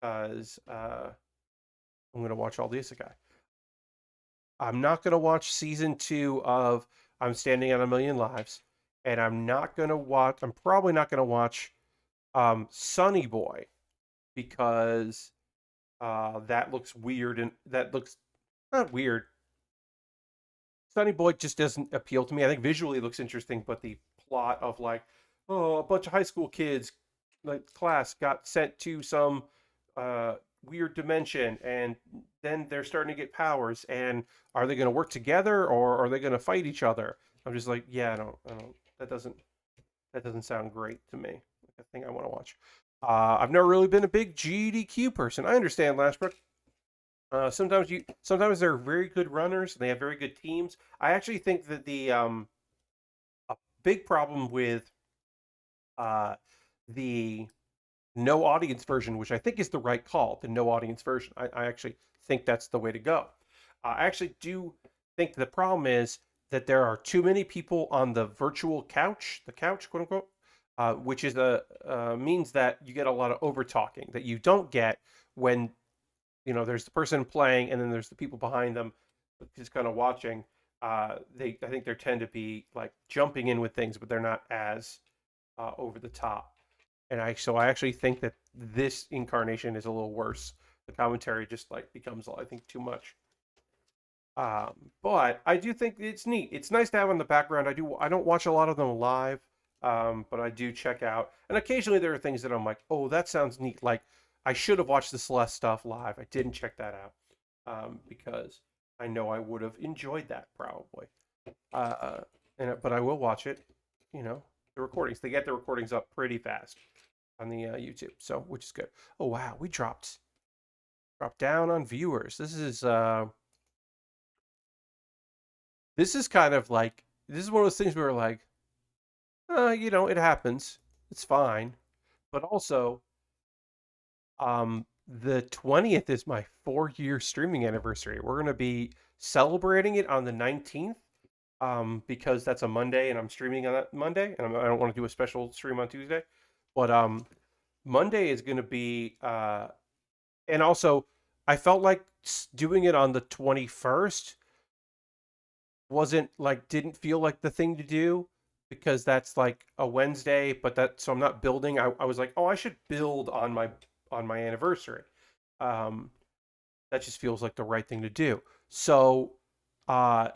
because I'm going to watch all the isekai. I'm not going to watch season 2 of I'm Standing on a Million Lives, and I'm probably not going to watch Sunny Boy because that looks weird, and that looks not weird. Sonny Boy just doesn't appeal to me. I think visually it looks interesting, but the plot of like, oh, a bunch of high school kids, like class, got sent to some uh, weird dimension, and then they're starting to get powers. And are they going to work together or are they going to fight each other? I'm just like, yeah, I don't. That doesn't sound great to me. Like a thing I want to watch. I've never really been a big GDQ person. I understand Lashbrook. Sometimes they're very good runners and they have very good teams. I actually think that the a big problem with uh the no audience version, which I think is the right call, the no audience version. I actually think that's the way to go. I actually do think the problem is that there are too many people on the virtual couch, the couch, quote unquote, which is a means that you get a lot of over talking that you don't get when there's the person playing and then there's the people behind them just kind of watching. I think they tend to be like jumping in with things, but they're not as over the top. I actually think that this incarnation is a little worse. The commentary just like becomes, I think, too much. But I do think it's neat. It's nice to have in the background. I don't watch a lot of them live, but I do check out. And occasionally there are things that I'm like, oh, that sounds neat. Like I should have watched the Celeste stuff live. I didn't check that out because I know I would have enjoyed that probably. Uh, but I will watch it. The recordings. They get the recordings up pretty fast on the YouTube, so which is good. Oh wow, we dropped down on viewers. This is kind of like this is one of those things where we're like, it happens. It's fine. But also, the 20th is my 4-year streaming anniversary. We're gonna be celebrating it on the 19th, because that's a Monday and I'm streaming on that Monday, and I don't want to do a special stream on Tuesday. But Monday is gonna be and also I felt like doing it on the 21st wasn't like didn't feel like the thing to do because that's like a Wednesday, but so I'm not building. I was like, oh, I should build on my anniversary. Um, that just feels like the right thing to do. So, uh,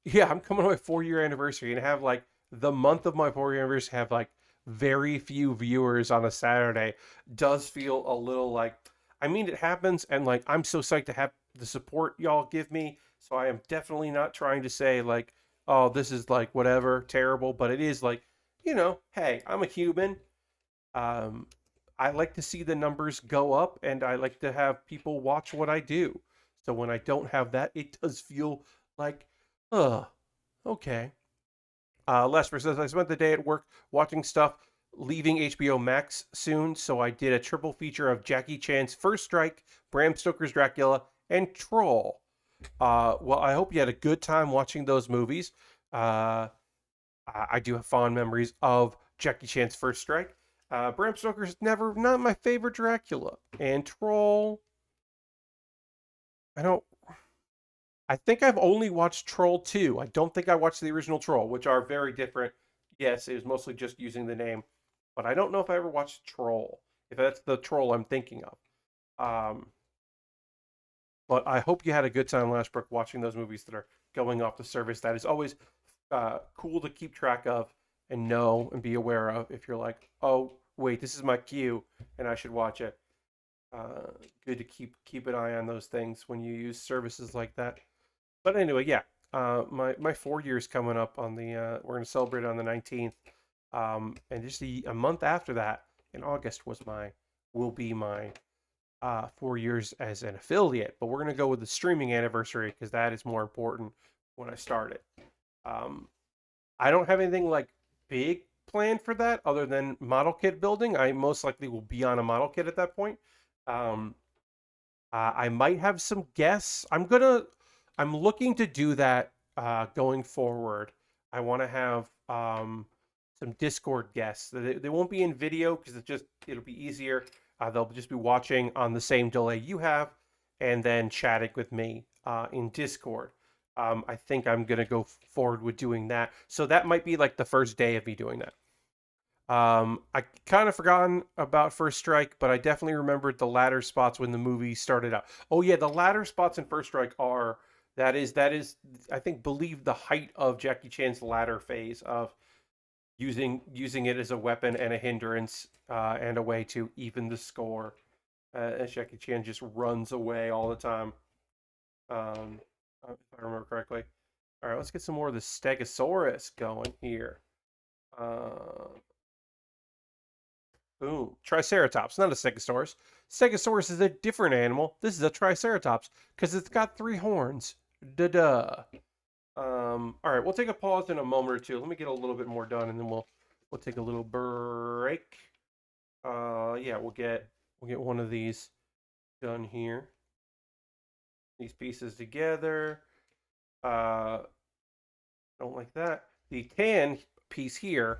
yeah, I'm coming on my 4-year anniversary and have like the month of my 4-year anniversary have like very few viewers on a Saturday. Does feel a little like, I mean, it happens, and like I'm so psyched to have the support y'all give me. So I am definitely not trying to say like, oh, this is like whatever terrible, but it is like, hey, I'm a human. Um, I like to see the numbers go up, and I like to have people watch what I do. So when I don't have that, it does feel like, okay. Lesper says, I spent the day at work watching stuff, leaving HBO Max soon, so I did a triple feature of Jackie Chan's First Strike, Bram Stoker's Dracula, and Troll. Well, I hope you had a good time watching those movies. Uh, I do have fond memories of Jackie Chan's First Strike. Bram Stoker's not my favorite Dracula, and Troll. I don't. I think I've only watched Troll 2. I don't think I watched the original Troll, which are very different. Yes, it was mostly just using the name, but I don't know if I ever watched Troll. If that's the Troll I'm thinking of. Um, but I hope you had a good time, Lashbrook, watching those movies that are going off the service. That is always cool to keep track of and know and be aware of. If you're like, oh wait, this is my queue and I should watch it. Uh, Good to keep an eye on those things when you use services like that. But anyway, yeah, my 4 years coming up on the we're gonna celebrate on the 19th, and just a month after that in August will be my 4 years as an affiliate. But we're gonna go with the streaming anniversary because that is more important when I start it. Um, I don't have anything like big planned for that other than model kit building. I most likely will be on a model kit at that point. Um, I might have some guests. I'm looking to do that going forward. I want to have some Discord guests. They won't be in video because it'll be easier. They'll just be watching on the same delay you have, and then chatting with me in Discord. I think I'm gonna go forward with doing that. So that might be like the first day of me doing that. I kind of forgotten about First Strike, but I definitely remembered the ladder spots when the movie started out. Oh yeah, the ladder spots in First Strike are That is, I think, believe the height of Jackie Chan's latter phase of using it as a weapon and a hindrance and a way to even the score. As Jackie Chan just runs away all the time. If I remember correctly. All right, let's get some more of the Stegosaurus going here. Boom. Triceratops, not a Stegosaurus. Stegosaurus is a different animal. This is a Triceratops because it's got 3 horns. Da-da. All right, we'll take a pause in a moment or two. Let me get a little bit more done, and then we'll take a little break. Yeah, we'll get one of these done here. These pieces together. Don't like that. The tan piece here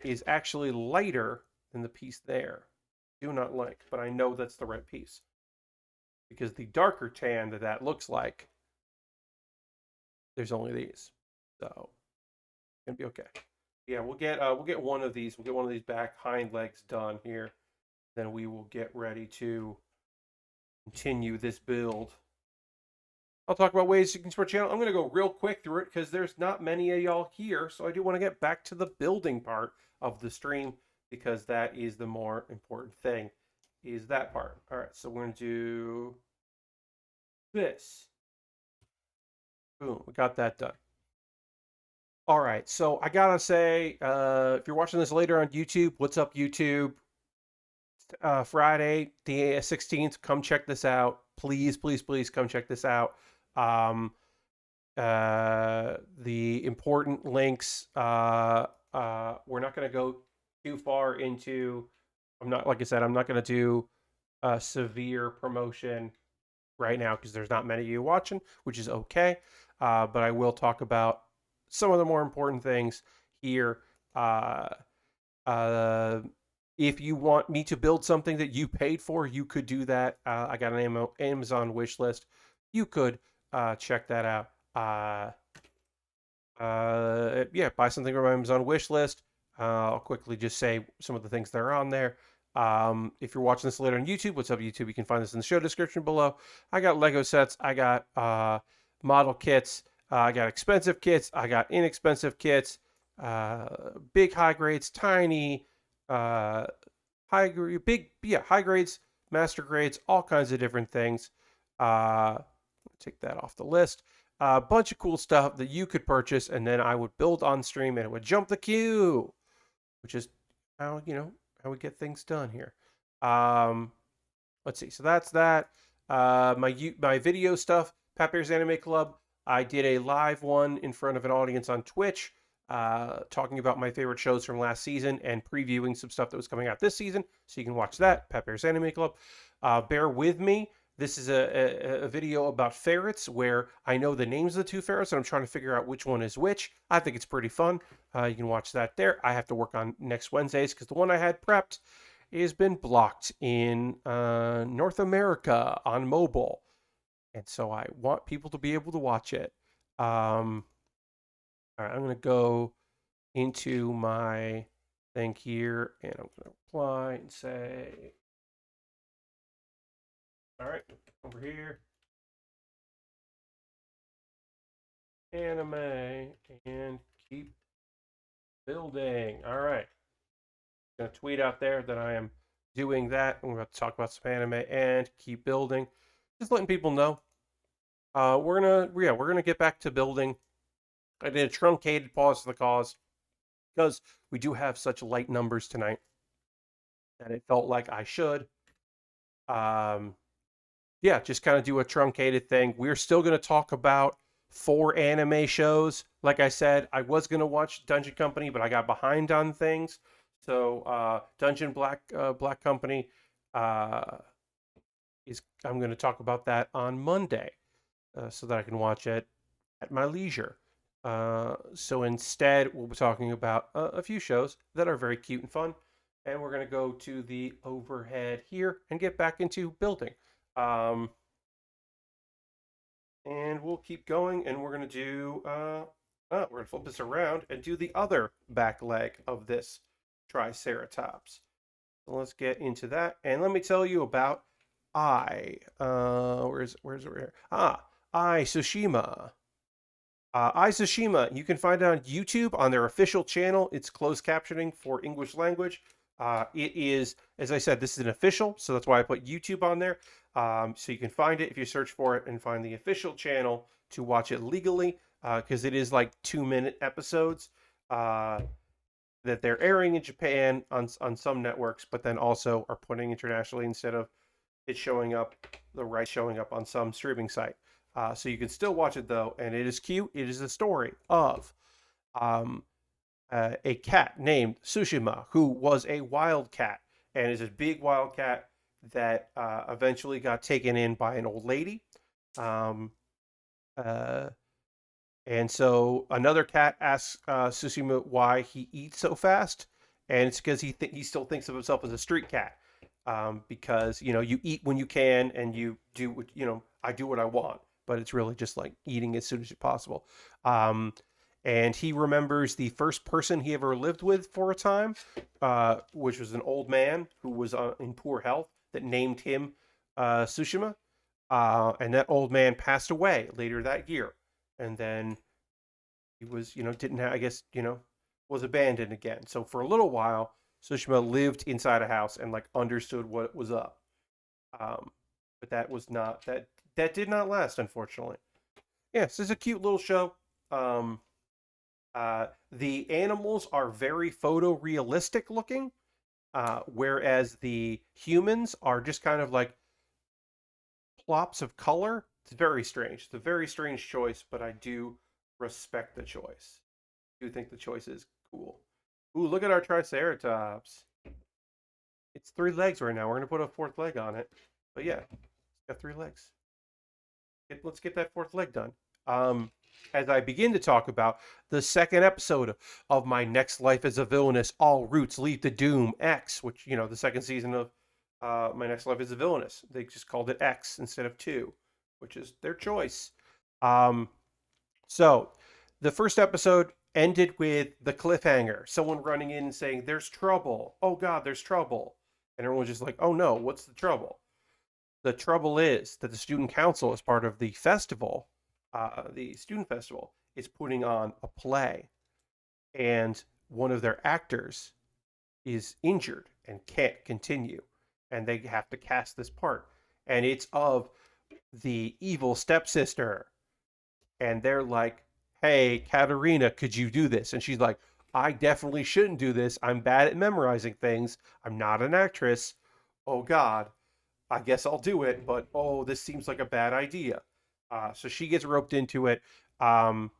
is actually lighter than the piece there. Do not like, but I know that's the right piece because the darker tan that looks like, there's only these, so it's gonna be okay. Yeah, we'll get one of these. We'll get one of these back hind legs done here. Then we will get ready to continue this build. I'll talk about ways you can support channel. I'm going to go real quick through it because there's not many of y'all here. So I do want to get back to the building part of the stream because that is the more important thing, is that part. All right, so we're going to do this. Boom, we got that done. All right, so I got to say, if you're watching this later on YouTube, what's up, YouTube? Friday, the 16th, come check this out. Please, please, please come check this out. The important links, we're not going to go too far into, like I said, I'm not going to do a severe promotion right now because there's not many of you watching, which is okay. But I will talk about some of the more important things here. If you want me to build something that you paid for, you could do that. I got an Amazon wish list. You could check that out. Yeah, buy something from my Amazon wish list. I'll quickly just say some of the things that are on there. If you're watching this later on YouTube, what's up, YouTube? You can find this in the show description below. I got Lego sets. I got model kits. I got expensive kits. I got inexpensive kits. Big high grades, tiny high grades, master grades, all kinds of different things. Take that off the list. A bunch of cool stuff that you could purchase, and then I would build on stream, and it would jump the queue, which is how how we get things done here. Let's see. So that's that. My video stuff, Pat Bear's Anime Club. I did a live one in front of an audience on Twitch, talking about my favorite shows from last season and previewing some stuff that was coming out this season. So you can watch that, Pat Bear's Anime Club. Bear With Me. This is a video about ferrets where I know the names of the 2 ferrets and I'm trying to figure out which one is which. I think it's pretty fun. You can watch that there. I have to work on next Wednesdays because the one I had prepped has been blocked in North America on mobile. And so I want people to be able to watch it. All right, I'm going to go into my thing here and I'm going to apply and say, all right, over here, anime, and keep building. All right. I'm going to tweet out there that I am doing that. We're about to talk about some anime and keep building. Just letting people know. We're gonna get back to building. I did a truncated pause for the cause because we do have such light numbers tonight that it felt like I should. Yeah, just kind of do a truncated thing. We're still going to talk about 4 anime shows. Like I said, I was going to watch Dungeon Company, but I got behind on things. So Dungeon Black Company I'm going to talk about that on Monday, so that I can watch it at my leisure. So instead, we'll be talking about a few shows that are very cute and fun. And we're going to go to the overhead here and get back into building. And we'll keep going, and we're going to do, we're going to flip this around and do the other back leg of this Triceratops. So let's get into that. And let me tell you about where's it here? Tsushima. Tsushima, you can find it on YouTube on their official channel. It's closed captioning for English language. It is, as I said, this is an official, so that's why I put YouTube on there. So you can find it if you search for it and find the official channel to watch it legally, because it is like 2-minute episodes that they're airing in Japan on some networks, but then also are putting internationally instead of it showing up, the rights showing up on some streaming site. So you can still watch it though, and it is cute. It is a story of um, a cat named Tsushima, who was a wild cat and is a big wild cat that eventually got taken in by an old lady. Um, uh, and so another cat asks Tsushima why he eats so fast, and it's because he still thinks of himself as a street cat. Because you eat when you can, and you do what I do what I want, but it's really just like eating as soon as possible. Um, and he remembers the first person he ever lived with for a time, which was an old man who was in poor health that named him Tsushima. And that old man passed away later that year, and then he was didn't have, I guess, was abandoned again. So for a little while, Tsushima lived inside a house and like understood what was up. Um, but that was not that did not last, unfortunately. Yes, it's a cute little show. Um, the animals are very photorealistic looking, whereas the humans are just kind of like plops of color. It's very strange. It's a very strange choice, but I do respect the choice. I do think the choice is cool. Ooh, look at our Triceratops. It's 3 legs right now. We're gonna put a fourth leg on it. But yeah, it's got 3 legs. Let's get that fourth leg done. As I begin to talk about the second episode of my Next Life as a Villainess, All Routes Lead to Doom X, which, the second season of My Next Life as a Villainess. They just called it X instead of 2, which is their choice. So the first episode ended with the cliffhanger. Someone running in and saying, "There's trouble. Oh God, there's trouble." And everyone's just like, "Oh no, what's the trouble?" The trouble is that the student council, as part of the festival, the student festival, is putting on a play, and one of their actors is injured and can't continue, and they have to cast this part, and it's of the evil stepsister, and they're like, "Hey, Katerina, could you do this?" And she's like, "I definitely shouldn't do this. I'm bad at memorizing things. I'm not an actress. Oh God, I guess I'll do it, but oh, this seems like a bad idea." So she gets roped into it. Um,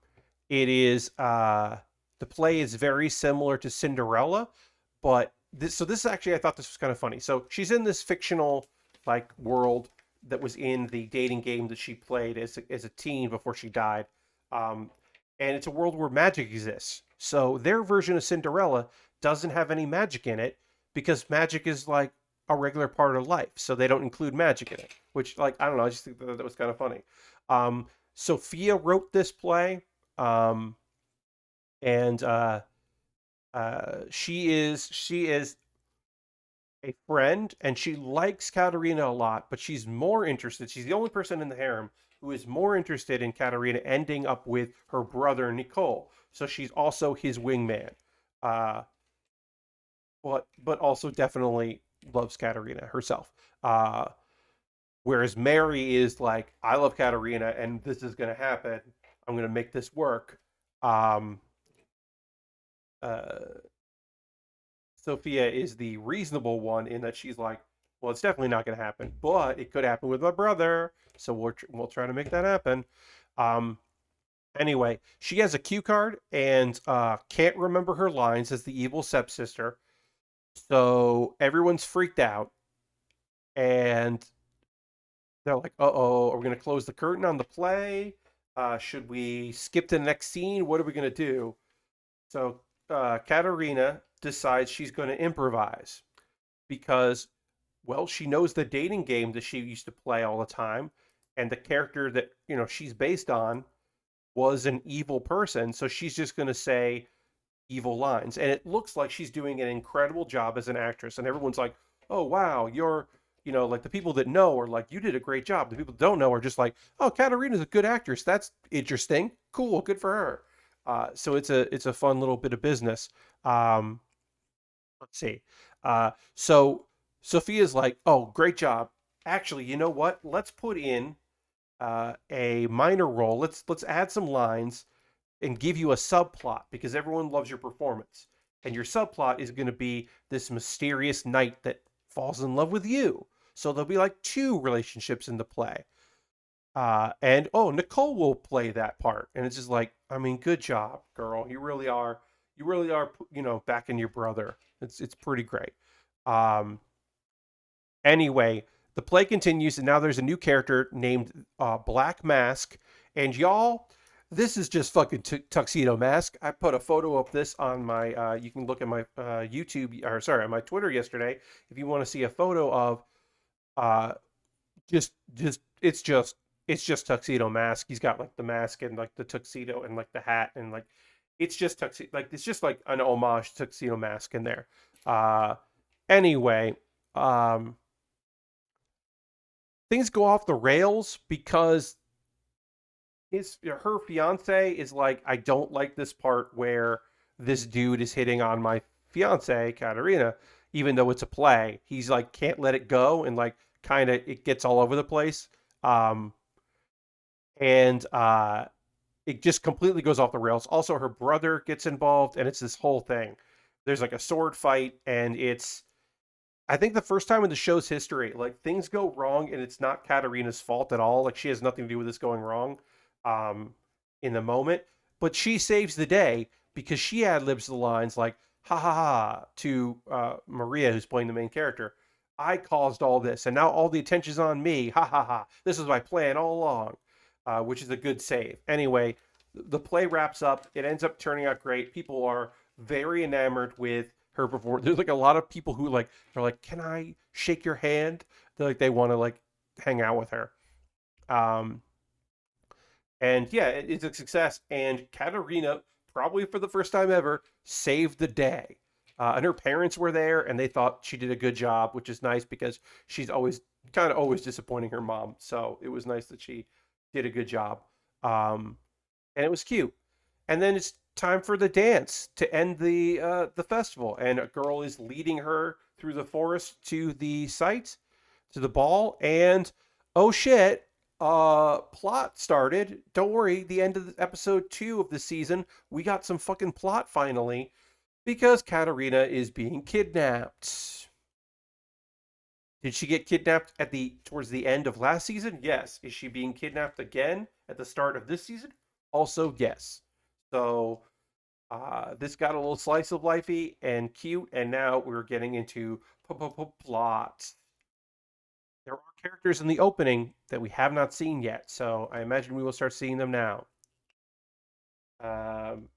it is the play is very similar to Cinderella, but this actually, I thought this was kind of funny. So she's in this fictional like world that was in the dating game that she played as a teen before she died. Um, and it's a world where magic exists. So their version of Cinderella doesn't have any magic in it because magic is like a regular part of life. So they don't include magic in it, which, like, I don't know. I just think that was kind of funny. Sophia wrote this play, um, and she is a friend, and she likes Katerina a lot, but she's more interested. She's the only person in the harem who is more interested in Katerina ending up with her brother Nicole. So she's also his wingman, uh, but also definitely loves Katerina herself. Whereas Mary is like, "I love Katerina, and this is going to happen. I'm going to make this work." Um, uh, Sophia is the reasonable one in that she's like, "Well, it's definitely not going to happen, but it could happen with my brother, so we'll try to make that happen." Um, anyway, she has a cue card and can't remember her lines as the evil stepsister, so everyone's freaked out, and they're like, "Uh-oh, are we going to close the curtain on the play? Should we skip to the next scene? What are we going to do?" So Katerina decides she's going to improvise because, well, she knows the dating game that she used to play all the time, and the character that she's based on was an evil person. So she's just going to say evil lines, and it looks like she's doing an incredible job as an actress. And everyone's like, "Oh wow, like the people that know are like, you did a great job. The people that don't know are just like, oh, Katarina's a good actress. That's interesting. Cool, good for her. So it's a fun little bit of business. Um, let's see. So Sophia's like, oh, great job. Actually, you know what? Let's put in a minor role. Let's add some lines and give you a subplot because everyone loves your performance. And your subplot is going to be this mysterious knight that falls in love with you. So there'll be like two relationships in the play. And oh, Nicole will play that part. And it's just like, I mean, good job, girl. You really are, backing your brother. It's pretty great. Um, Anyway, the play continues, and now there's a new character named Black Mask. And y'all, this is just fucking Tuxedo Mask. I put a photo of this on my, you can look at my YouTube, or sorry, on my Twitter yesterday if you want to see a photo of uh, just, it's just Tuxedo Mask. He's got like the mask and like the tuxedo and like the hat and like, it's just tuxedo, like, it's just like an homage to Tuxedo Mask in there. Uh, anyway, um, things go off the rails because her fiance is like, I don't like this part where this dude is hitting on my fiance Katarina, even though it's a play. He's like, can't let it go, and like kind of it gets all over the place. um and It just completely goes off the rails. Also, her brother gets involved, and it's this whole thing. There's like a sword fight, and it's, I think, the first time in the show's history, like, things go wrong and it's not Katarina's fault at all. Like, she has nothing to do with this going wrong um, in the moment. But she saves the day because she ad libs the lines like, ha ha ha, to Maria, who's playing the main character. I caused all this, and now all the attention's on me. Ha ha ha. This was my plan all along, which is a good save. Anyway, the play wraps up. It ends up turning out great. People are very enamored with her performance. There's like a lot of people who like are like, "Can I shake your hand?" They want to like hang out with her. Um, and yeah, it's a success. And Katarina, probably for the first time ever, saved the day. And her parents were there, and they thought she did a good job, which is nice because she's always kind of always disappointing her mom. So it was nice that she did a good job. Um, and it was cute. And then it's time for the dance to end the festival, and a girl is leading her through the forest to the site, to the ball, and oh shit, plot started. Don't worry, the end of the episode 2 of the season, we got some fucking plot finally because Katarina is being kidnapped. Did she get kidnapped at the towards the end of last season? Yes. Is she being kidnapped again at the start of this season? Also, yes. So this got a little slice of lifey and cute, and now we're getting into plot. There are characters in the opening that we have not seen yet, so I imagine we will start seeing them now. Um,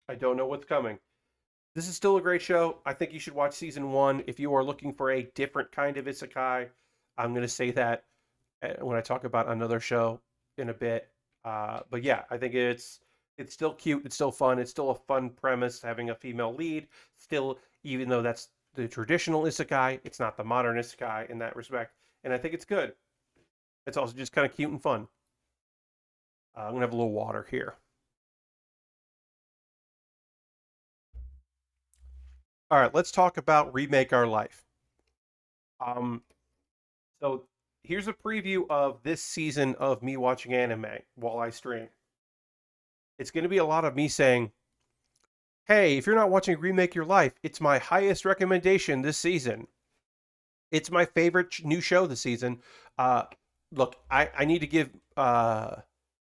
I don't know what's coming. This is still a great show. I think you should watch season 1 if you are looking for a different kind of isekai. I'm going to say that when I talk about another show in a bit. But yeah, I think it's still cute. It's still fun. It's still a fun premise having a female lead. Still, even though that's the traditional isekai, it's not the modern isekai in that respect. And I think it's good. It's also just kind of cute and fun. I'm gonna have a little water here. All right, let's talk about Remake Our Life. Um, so here's a preview of this season of me watching anime while I stream. It's going to be a lot of me saying, hey, if you're not watching Remake Your Life, it's my highest recommendation this season. It's my favorite new show this season. Uh, Look, I need to give the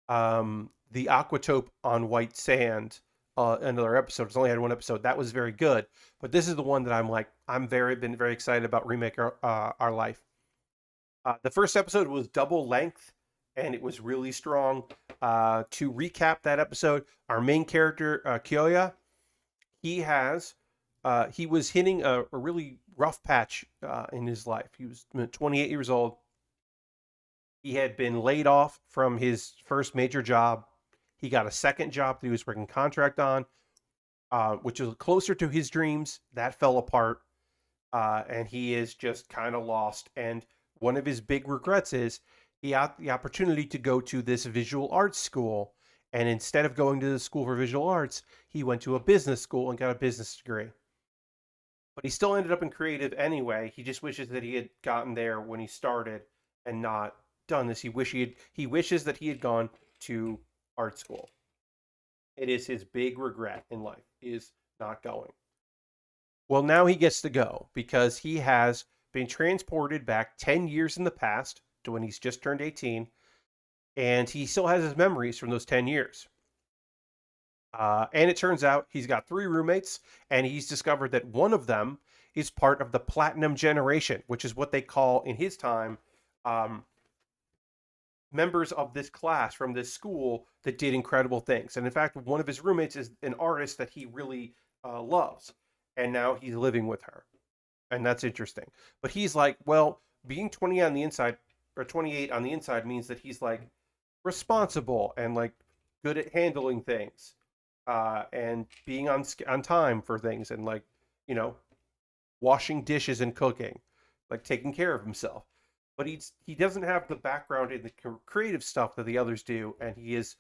Aquatope on White Sand another episode. It's only had one episode. That was very good. But this is the one that I'm like, been very excited about Remake Our Life. The first episode was double length, and it was really strong. To recap that episode, our main character, Kyoya, he was hitting a really rough patch in his life. He was 28 years old. He had been laid off from his first major job. He got a second job that he was working contract on, which was closer to his dreams. That fell apart. and he is just kind of lost. And one of his big regrets is he had the opportunity to go to this visual arts school, and instead of going to the school for visual arts, he went to a business school and got a business degree. But he still ended up in creative anyway. He just wishes that he had gotten there when he started and not done this. He wishes that he had gone to art school. It is his big regret in life is not going. Well, now he gets to go because he has been transported back 10 years in the past to when he's just turned 18, and he still has his memories from those 10 years. And it turns out he's got 3 roommates, and he's discovered that one of them is part of the Platinum Generation, which is what they call in his time um, members of this class from this school that did incredible things. And in fact, one of his roommates is an artist that he really loves, and now he's living with her, and that's interesting. But he's like, well, being 20 on the inside or 28 on the inside means that he's like responsible and like good at handling things, and being on time for things, and like you know washing dishes and cooking, like taking care of himself. But he doesn't have the background in the creative stuff that the others do, and he is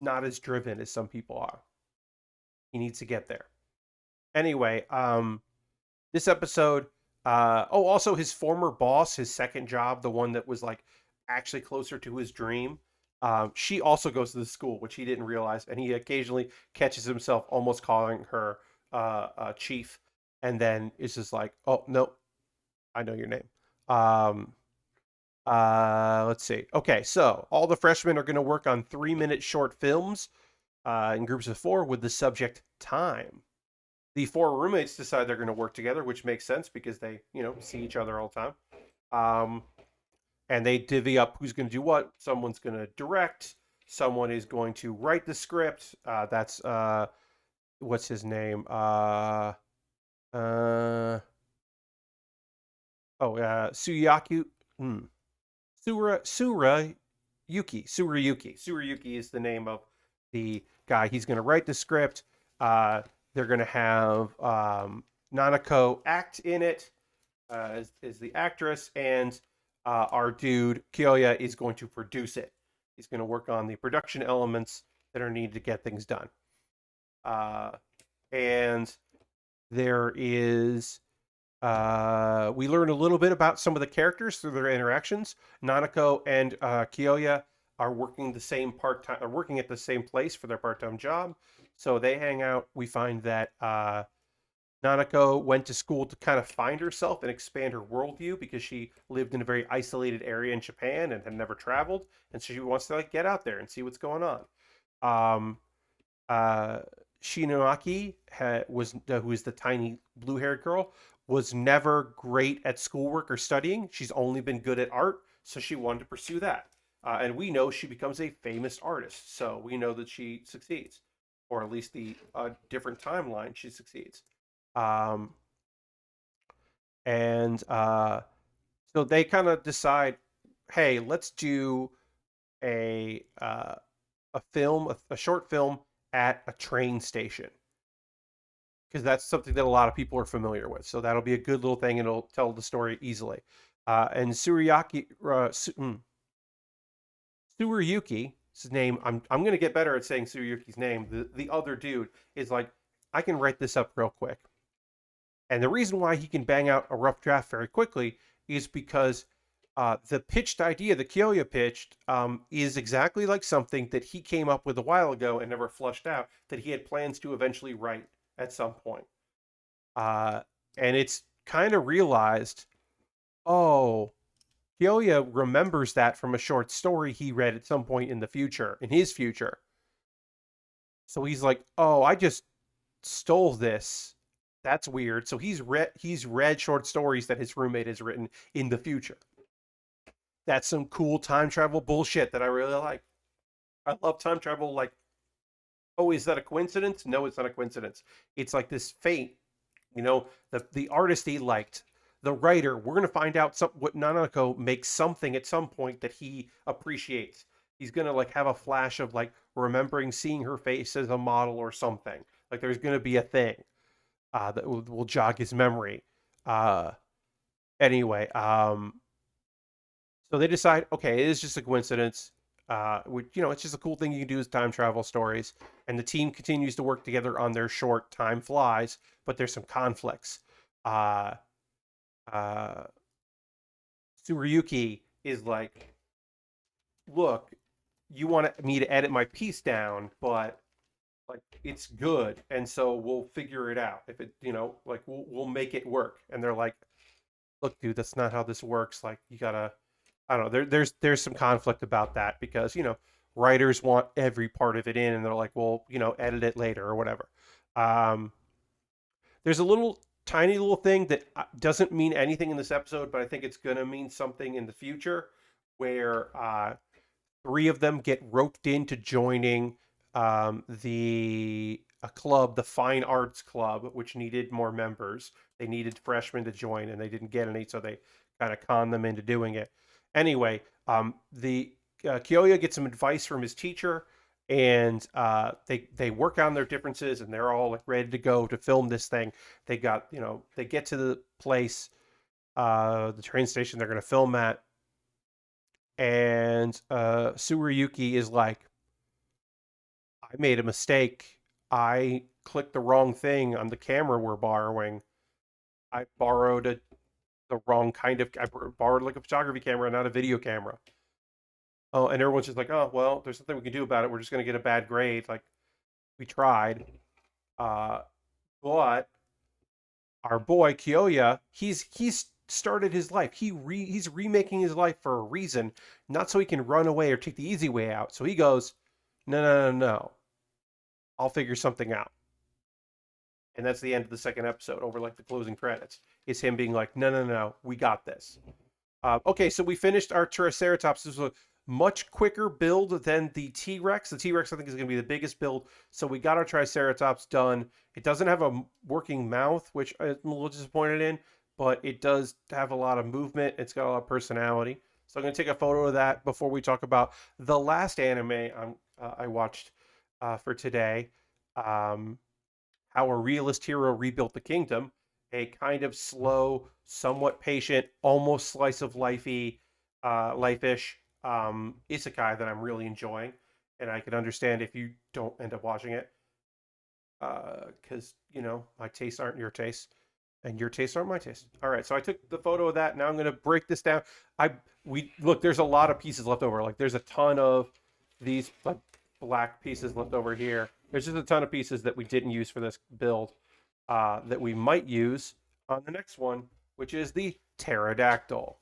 not as driven as some people are. He needs to get there. Anyway, this episode. Also his former boss, his second job, the one that was like actually closer to his dream. She also goes to the school, which he didn't realize, and he occasionally catches himself almost calling her chief, and then it's just like, oh no, I know your name. Let's see. Okay, so all the freshmen are going to work on 3-minute short films in groups of 4 with the subject time. The 4 roommates decide they're going to work together, which makes sense because they, see each other all the time. And they divvy up who's going to do what. Someone's going to direct. Someone is going to write the script. That's what's his name? Suyaki. Surayuki. Surayuki is the name of the guy. He's going to write the script. They're going to have Nanako act in it as the actress, and our dude Kyoya is going to produce it. He's going to work on the production elements that are needed to get things done. And there is we learn a little bit about some of the characters through their interactions. Nanako and Kyoya are working at the same place for their part-time job, so they hang out. We find that Nanako went to school to kind of find herself and expand her worldview because she lived in a very isolated area in Japan and had never traveled, and so she wants to like get out there and see what's going on. Shinoaki who is the tiny blue-haired girl, was never great at schoolwork or studying. She's only been good at art, so she wanted to pursue that. And we know she becomes a famous artist, so we know that she succeeds, or at least the different timeline she succeeds. And so they kind of decide, hey, let's do a short film at a train station, because that's something that a lot of people are familiar with. So that'll be a good little thing, and it'll tell the story easily. And Tsurayuki, his name, I'm going to get better at saying Tsurayuki's name. The other dude is like, I can write this up real quick. And the reason why he can bang out a rough draft very quickly is because the pitched idea that Kyoya pitched is exactly like something that he came up with a while ago and never flushed out, that he had plans to eventually write at some point. And it's kind of realized, oh, Kyoya remembers that from a short story he read at some point in his future. So he's like, oh, I just stole this. That's weird. So he's read short stories that his roommate has written in the future. That's some cool time travel bullshit that I really like. I love time travel. Like, oh, is that a coincidence? No, it's not a coincidence. It's like this fate. The artist he liked, the writer. We're gonna find out what Nanako makes something at some point that he appreciates. He's gonna like have a flash of like remembering seeing her face as a model or something. Like there's gonna be a thing that will jog his memory. Uh, anyway, so they decide, okay, it is just a coincidence. Which, it's just a cool thing you can do as time travel stories. And the team continues to work together on their short time flies, but there's some conflicts. Uh, uh, Tsuruyuki is like, look, you want me to edit my piece down, but like it's good, and so we'll figure it out. If it, like we'll make it work. And they're like, look, dude, that's not how this works. Like you gotta, I don't know. There's some conflict about that because writers want every part of it in, and they're like, well, edit it later or whatever. Um, there's a little tiny little thing that doesn't mean anything in this episode, but I think it's gonna mean something in the future, where three of them get roped into joining the a club, the Fine Arts Club, which needed more members. They needed freshmen to join, and they didn't get any, so they kind of conned them into doing it. Anyway, the Kyoya gets some advice from his teacher, and they work on their differences, and they're all like ready to go to film this thing. They got they get to the place, the train station they're going to film at, and Tsuruyuki is like, I made a mistake. I clicked the wrong thing on the camera we're borrowing. I borrowed the wrong kind of. I borrowed like a photography camera, not a video camera. Oh, and everyone's just like, oh well, there's nothing we can do about it. We're just gonna get a bad grade. Like we tried, uh, but our boy Kyoya, he's started his life. He's remaking his life for a reason, not so he can run away or take the easy way out. So he goes, no, no, no, no. I'll figure something out. And that's the end of the second episode. Over like the closing credits, is him being like, no, no, no, we got this. Okay, so we finished our Triceratops. This was a much quicker build than the T-Rex. The T-Rex, I think, is going to be the biggest build. So we got our Triceratops done. It doesn't have a working mouth, which I'm a little disappointed in, but it does have a lot of movement. It's got a lot of personality. So I'm going to take a photo of that before we talk about the last anime I watched for today. Um, how a realist hero rebuilt the kingdom, a kind of slow, somewhat patient, almost slice of lifey, life-ish isekai that I'm really enjoying, and I can understand if you don't end up watching it, because my tastes aren't your tastes, and your tastes aren't my tastes. All right, so I took the photo of that. Now I'm going to break this down. We look. There's a lot of pieces left over. Like there's a ton of these like black pieces left over here. There's just a ton of pieces that we didn't use for this build that we might use on the next one, which is the pterodactyl.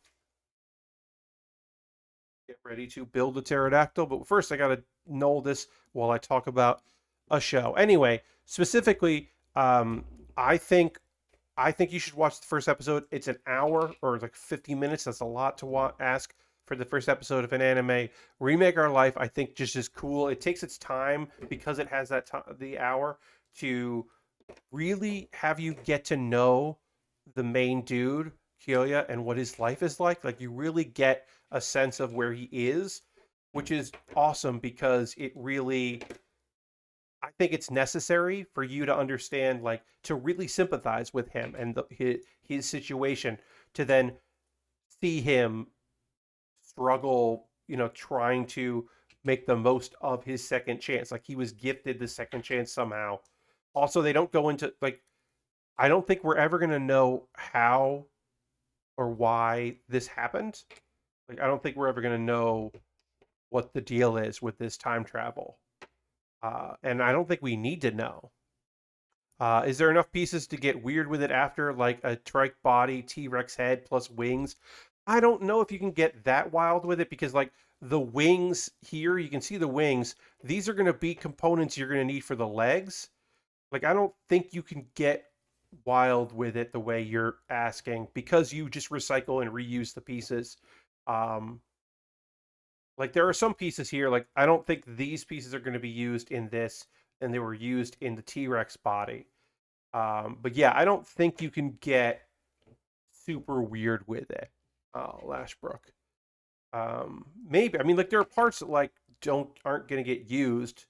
Get ready to build a pterodactyl, but first I got to know this while I talk about a show. Anyway, specifically, I think you should watch the first episode. It's an hour or like 50 minutes. That's a lot to ask for the first episode of an anime. Remake Our Life, I think, just is cool. It takes its time because it has that the hour to really have you get to know the main dude, Kyoya, and what his life is like. Like you really get a sense of where he is, which is awesome because it really, I think it's necessary for you to understand, like to really sympathize with him and his situation, to then see him struggle, trying to make the most of his second chance. Like he was gifted the second chance somehow. Also, they don't go into like, I don't think we're ever going to know how or why this happened. Like I don't think we're ever going to know what the deal is with this time travel. And I don't think we need to know. Is there enough pieces to get weird with it after, like a trike body, T-Rex head plus wings? I don't know if you can get that wild with it because, like, the wings here, you can see the wings. These are going to be components you're going to need for the legs. Like, I don't think you can get wild with it the way you're asking because you just recycle and reuse the pieces. Um, like, there are some pieces here, like, I don't think these pieces are going to be used in this, and they were used in the T-Rex body. But yeah, I don't think you can get super weird with it. Oh, Lashbrook. Maybe. I mean, like there are parts that like aren't going to get used.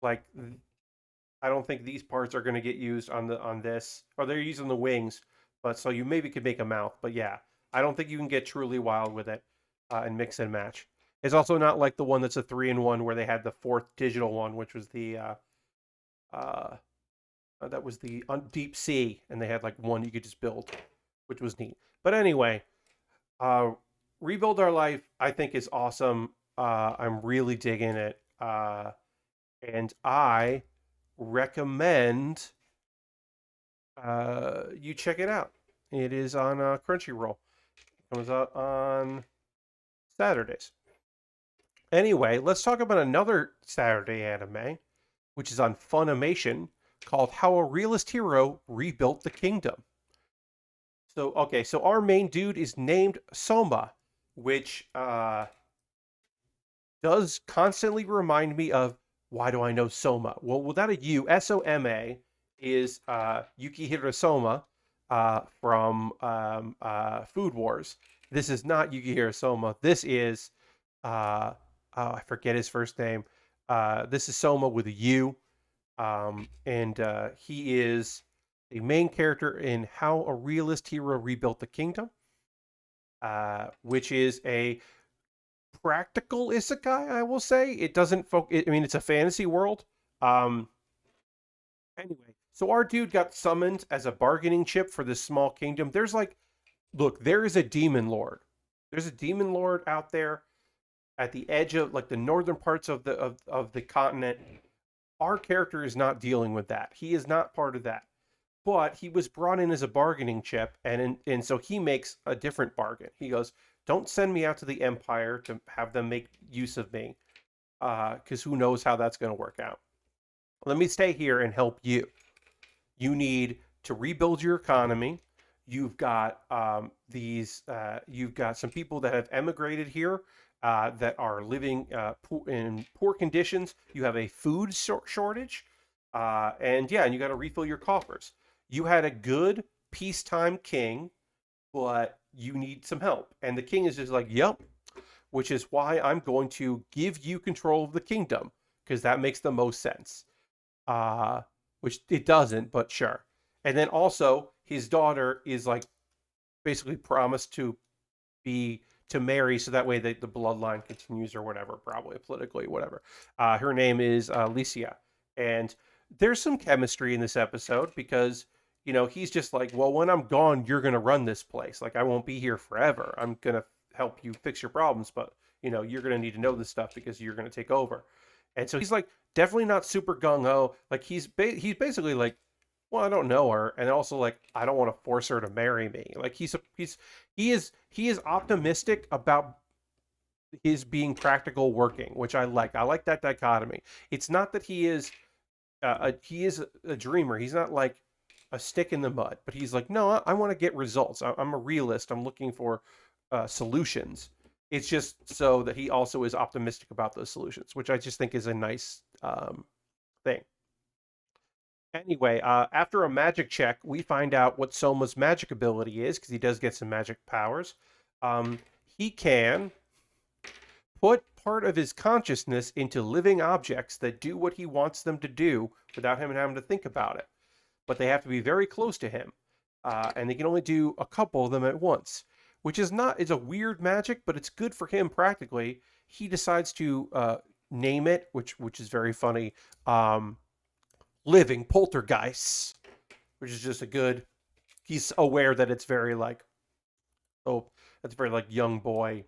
Like I don't think these parts are going to get used on this, or they're using the wings. But so you maybe could make a mouth, but yeah, I don't think you can get truly wild with it and mix and match. It's also not like the one that's a 3-in-1 where they had the fourth digital one, which was the uh, that was the deep sea, and they had like one you could just build, which was neat. But anyway, uh, Rebuild Our Life, I think, is awesome. I'm really digging it, and I recommend you check it out. It is on Crunchyroll. It comes out on Saturdays. Anyway, let's talk about another Saturday anime, which is on Funimation, called How a Realist Hero Rebuilt the Kingdom. So, okay, so our main dude is named Soma, which does constantly remind me of why do I know Soma? Well, without a U, Soma is Yukihiro Soma from Food Wars. This is not Yukihiro Soma. This is, I forget his first name. This is Soma with a U. And he is the main character in How a Realist Hero Rebuilt the Kingdom, which is a practical isekai, I will say. It doesn't focus, I mean, it's a fantasy world. Um, anyway, so our dude got summoned as a bargaining chip for this small kingdom. There's like, look, there is a demon lord. There's a demon lord out there at the edge of like the northern parts of the continent. Our character is not dealing with that. He is not part of that. But he was brought in as a bargaining chip, and so he makes a different bargain. He goes, "Don't send me out to the Empire to have them make use of me, because who knows how that's going to work out. Let me stay here and help you. You need to rebuild your economy. You've got you've got some people that have emigrated here that are living in poor conditions. You have a food shortage, and yeah, and you got to refill your coffers. You had a good peacetime king, but you need some help." And the king is just like, "Yep," which is why I'm going to give you control of the kingdom because that makes the most sense. Uh, which it doesn't, but sure. And then also his daughter is like basically promised to marry so that way the bloodline continues or whatever, probably politically, whatever. Her name is Alicia. And there's some chemistry in this episode because, you know, he's just like, well, when I'm gone, you're going to run this place. Like, I won't be here forever. I'm going to help you fix your problems, but, you know, you're going to need to know this stuff because you're going to take over. And so he's like, definitely not super gung ho. Like, he's basically like, well, I don't know her, and also like I don't want to force her to marry me. Like he is optimistic about his being practical working, which I like. I like that dichotomy. It's not that he is a dreamer. He's not like a stick in the mud, but he's like, no, I want to get results. I'm a realist. I'm looking for solutions. It's just so that he also is optimistic about those solutions, which I just think is a nice thing. Anyway, after a magic check, we find out what Soma's magic ability is because he does get some magic powers. He can put part of his consciousness into living objects that do what he wants them to do without him having to think about it. But they have to be very close to him, and they can only do a couple of them at once, which is not it's a weird magic, but it's good for him practically. He decides to name it, which is very funny. Living poltergeists, which is just a good. He's aware that it's very like, oh, that's very like young boy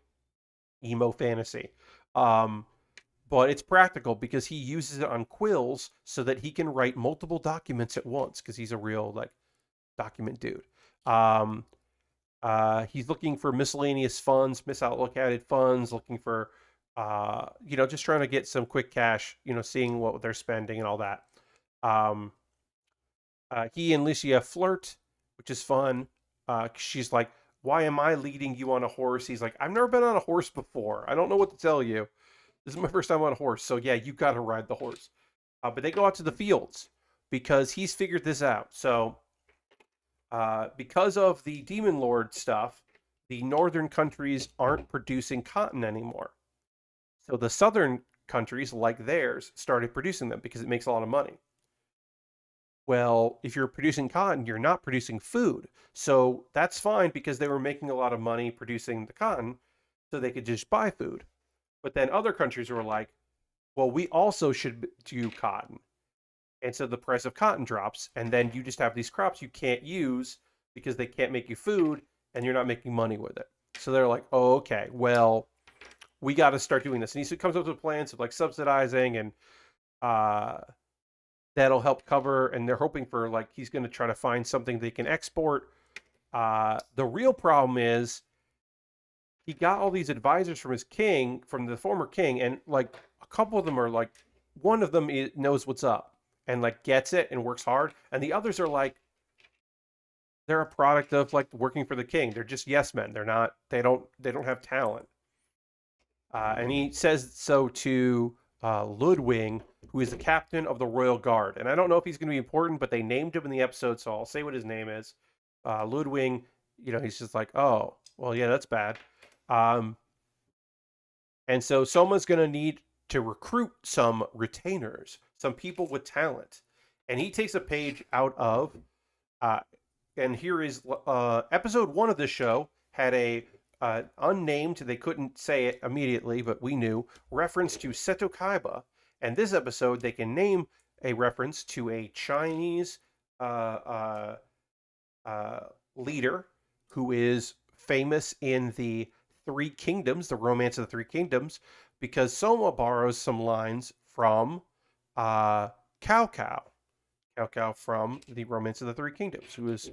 emo fantasy. Um, but it's practical because he uses it on quills so that he can write multiple documents at once because he's a real like document dude. Um, he's looking for miscellaneous funds, misallocated funds, looking for, you know, just trying to get some quick cash, you know, seeing what they're spending and all that. Um, he and Lucia flirt, which is fun. She's like, "Why am I leading you on a horse?" He's like, "I've never been on a horse before. I don't know what to tell you. This is my first time on a horse, so yeah, you got to ride the horse." But they go out to the fields because he's figured this out. So, because of the Demon Lord stuff, the northern countries aren't producing cotton anymore. So the southern countries, like theirs, started producing them because it makes a lot of money. Well, if you're producing cotton, you're not producing food. So that's fine because they were making a lot of money producing the cotton so they could just buy food. But then other countries were like, well, we also should do cotton. And so the price of cotton drops. And then you just have these crops you can't use because they can't make you food and you're not making money with it. So they're like, oh, okay, well, we got to start doing this. And he comes up with plans of like subsidizing and uh, that'll help cover. And they're hoping for like he's going to try to find something they can export. The real problem is he got all these advisors from his king, from the former king, and like a couple of them are like, one of them knows what's up and like gets it and works hard, and the others are like, they're a product of like working for the king. They're just yes men. They're not. They don't have talent. And he says so to Ludwig, who is the captain of the royal guard. And I don't know if he's going to be important, but they named him in the episode, so I'll say what his name is. Ludwig. He's just like, oh, well, yeah, that's bad. Um, and so Soma's going to need to recruit some retainers, some people with talent. And he takes a page out of, uh, and here is episode 1 of this show had a unnamed, they couldn't say it immediately, but we knew, reference to Seto Kaiba. And this episode, they can name a reference to a Chinese uh, uh, leader who is famous in the Three Kingdoms, the Romance of the Three Kingdoms, because Soma borrows some lines from Cao Cao. Cao Cao from the Romance of the Three Kingdoms, who is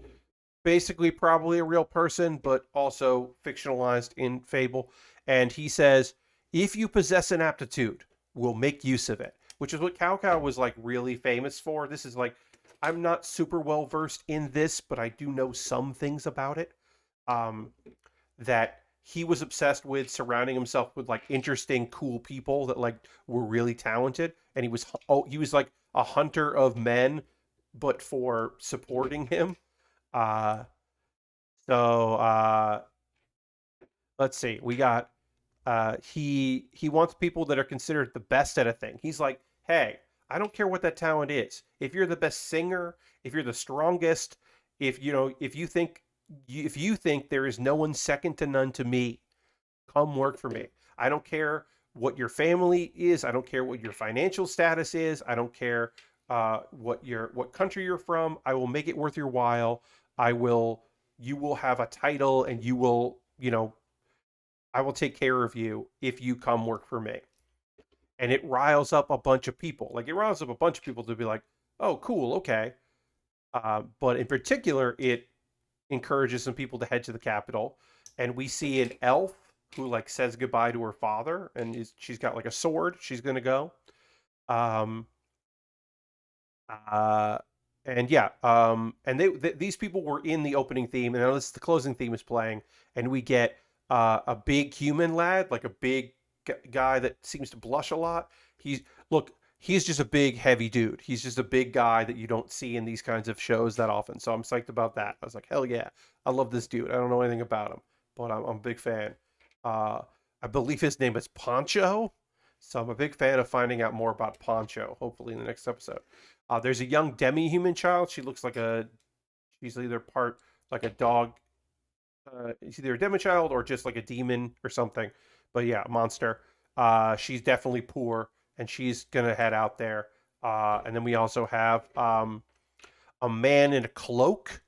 basically probably a real person, but also fictionalized in fable. And he says, if you possess an aptitude, we'll make use of it, which is what Cao Cao was like really famous for. This is like, I'm not super well versed in this, but I do know some things about it. Um, that he was obsessed with surrounding himself with like interesting, cool people that like were really talented, and he was like a hunter of men, but for supporting him. Uh, so let's see. We got he wants people that are considered the best at a thing. He's like, hey, I don't care what that talent is. If you're the best singer, if you're the strongest, if you think there is no one second to none to me, come work for me. I don't care what your family is. I don't care what your financial status is. I don't care what country you're from. I will make it worth your while. You will have a title, and I will take care of you if you come work for me. And it riles up a bunch of people. Like, it riles up a bunch of people to be like, oh, cool, okay. But in particular, it encourages some people to head to the capital. And we see an elf who like says goodbye to her father, and she's got like a sword. She's gonna go. Um, uh, and yeah, and these people were in the opening theme, and now this the closing theme is playing, and we get a big human lad, like a big guy that seems to blush a lot. He's just a big heavy dude. He's just a big guy that you don't see in these kinds of shows that often. So I'm psyched about that. I was like, hell yeah, I love this dude. I don't know anything about him, but I'm a big fan. Uh, I believe his name is Poncho. So I'm a big fan of finding out more about Poncho, hopefully in the next episode. There's a young demi-human child. She's either part like a dog, she's either a demi child or just like a demon or something. But yeah, monster. She's definitely poor, and she's gonna head out there. And then we also have a man in a cloak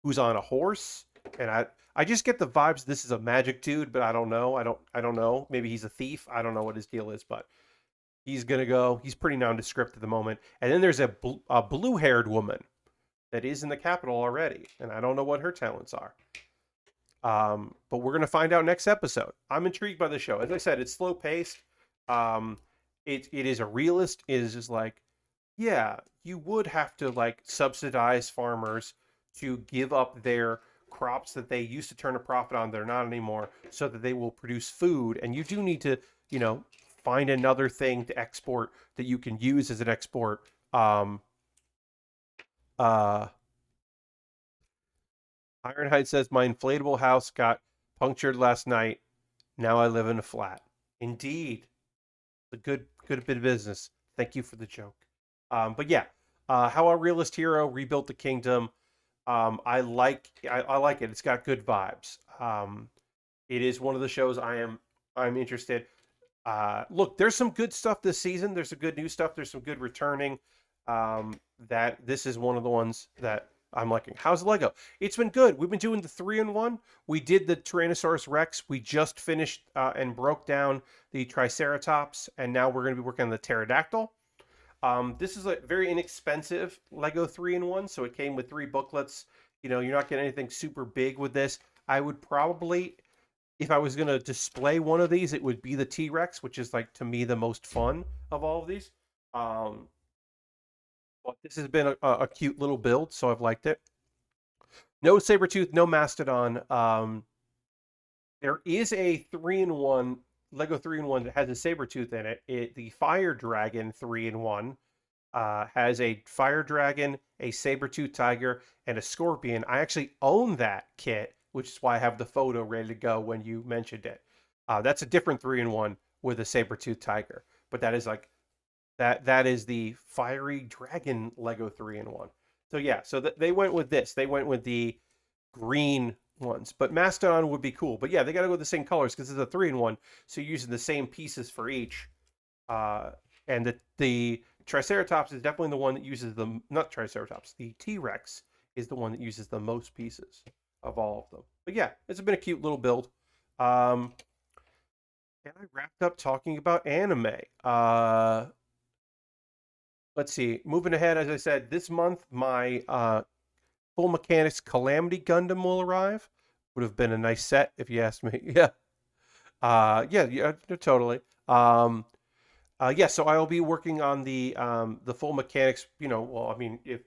who's on a horse, and I just get the vibes this is a magic dude, but I don't know. I don't know. Maybe he's a thief. I don't know what his deal is, but he's gonna go. He's pretty nondescript at the moment. And then there's a blue-haired woman that is in the capital already, and I don't know what her talents are. But we're gonna find out next episode. I'm intrigued by the show. As I said, it's slow paced. Um, it is a realist. It is just like, yeah, you would have to like subsidize farmers to give up their crops that they used to turn a profit on, they're not anymore, so that they will produce food. And you do need to, find another thing to export that you can use as an export. Uh, Ironhide says, my inflatable house got punctured last night. Now I live in a flat. Indeed. A good bit of business. Thank you for the joke. But yeah, How a Realist Hero Rebuilt the Kingdom. I like it. It's got good vibes. It is one of the shows I'm interested. Look, there's some good stuff this season. There's some good new stuff. There's some good returning. That this is one of the ones that I'm liking. How's Lego? It's been good. We've been doing the 3-in-1. We did the Tyrannosaurus Rex. We just finished and broke down the Triceratops, and now we're going to be working on the pterodactyl. This is a very inexpensive Lego 3-in-1, so it came with 3 booklets. You know, you're not getting anything super big with this. I would probably, if I was going to display one of these, it would be the T-Rex, which is, like, to me, the most fun of all of these. But this has been a cute little build, so I've liked it. No Sabertooth, no Mastodon. There is a 3-in-1, Lego 3-in-1 that has a Sabertooth in it. The Fire Dragon 3-in-1 has a Fire Dragon, a Sabertooth Tiger, and a Scorpion. I actually own that kit, which is why I have the photo ready to go when you mentioned it. That's a different 3-in-1 with a Sabertooth Tiger. But that is like that is the Fiery Dragon Lego 3-in-1. So yeah, so they went with this. They went with the green ones, but Mastodon would be cool. But yeah, they got to go with the same colors because it's a 3-in-1, so you're using the same pieces for each. And the Triceratops is definitely the one that uses the, not Triceratops, the T-Rex is the one that uses the most pieces of all of them. But yeah, it's been a cute little build. And I wrapped up talking about anime. Let's see. Moving ahead, as I said, this month my Full Mechanics Calamity Gundam will arrive. Would have been a nice set if you asked me. Yeah. Yeah, totally. Yeah, so I'll be working on the Full Mechanics, well, I mean, if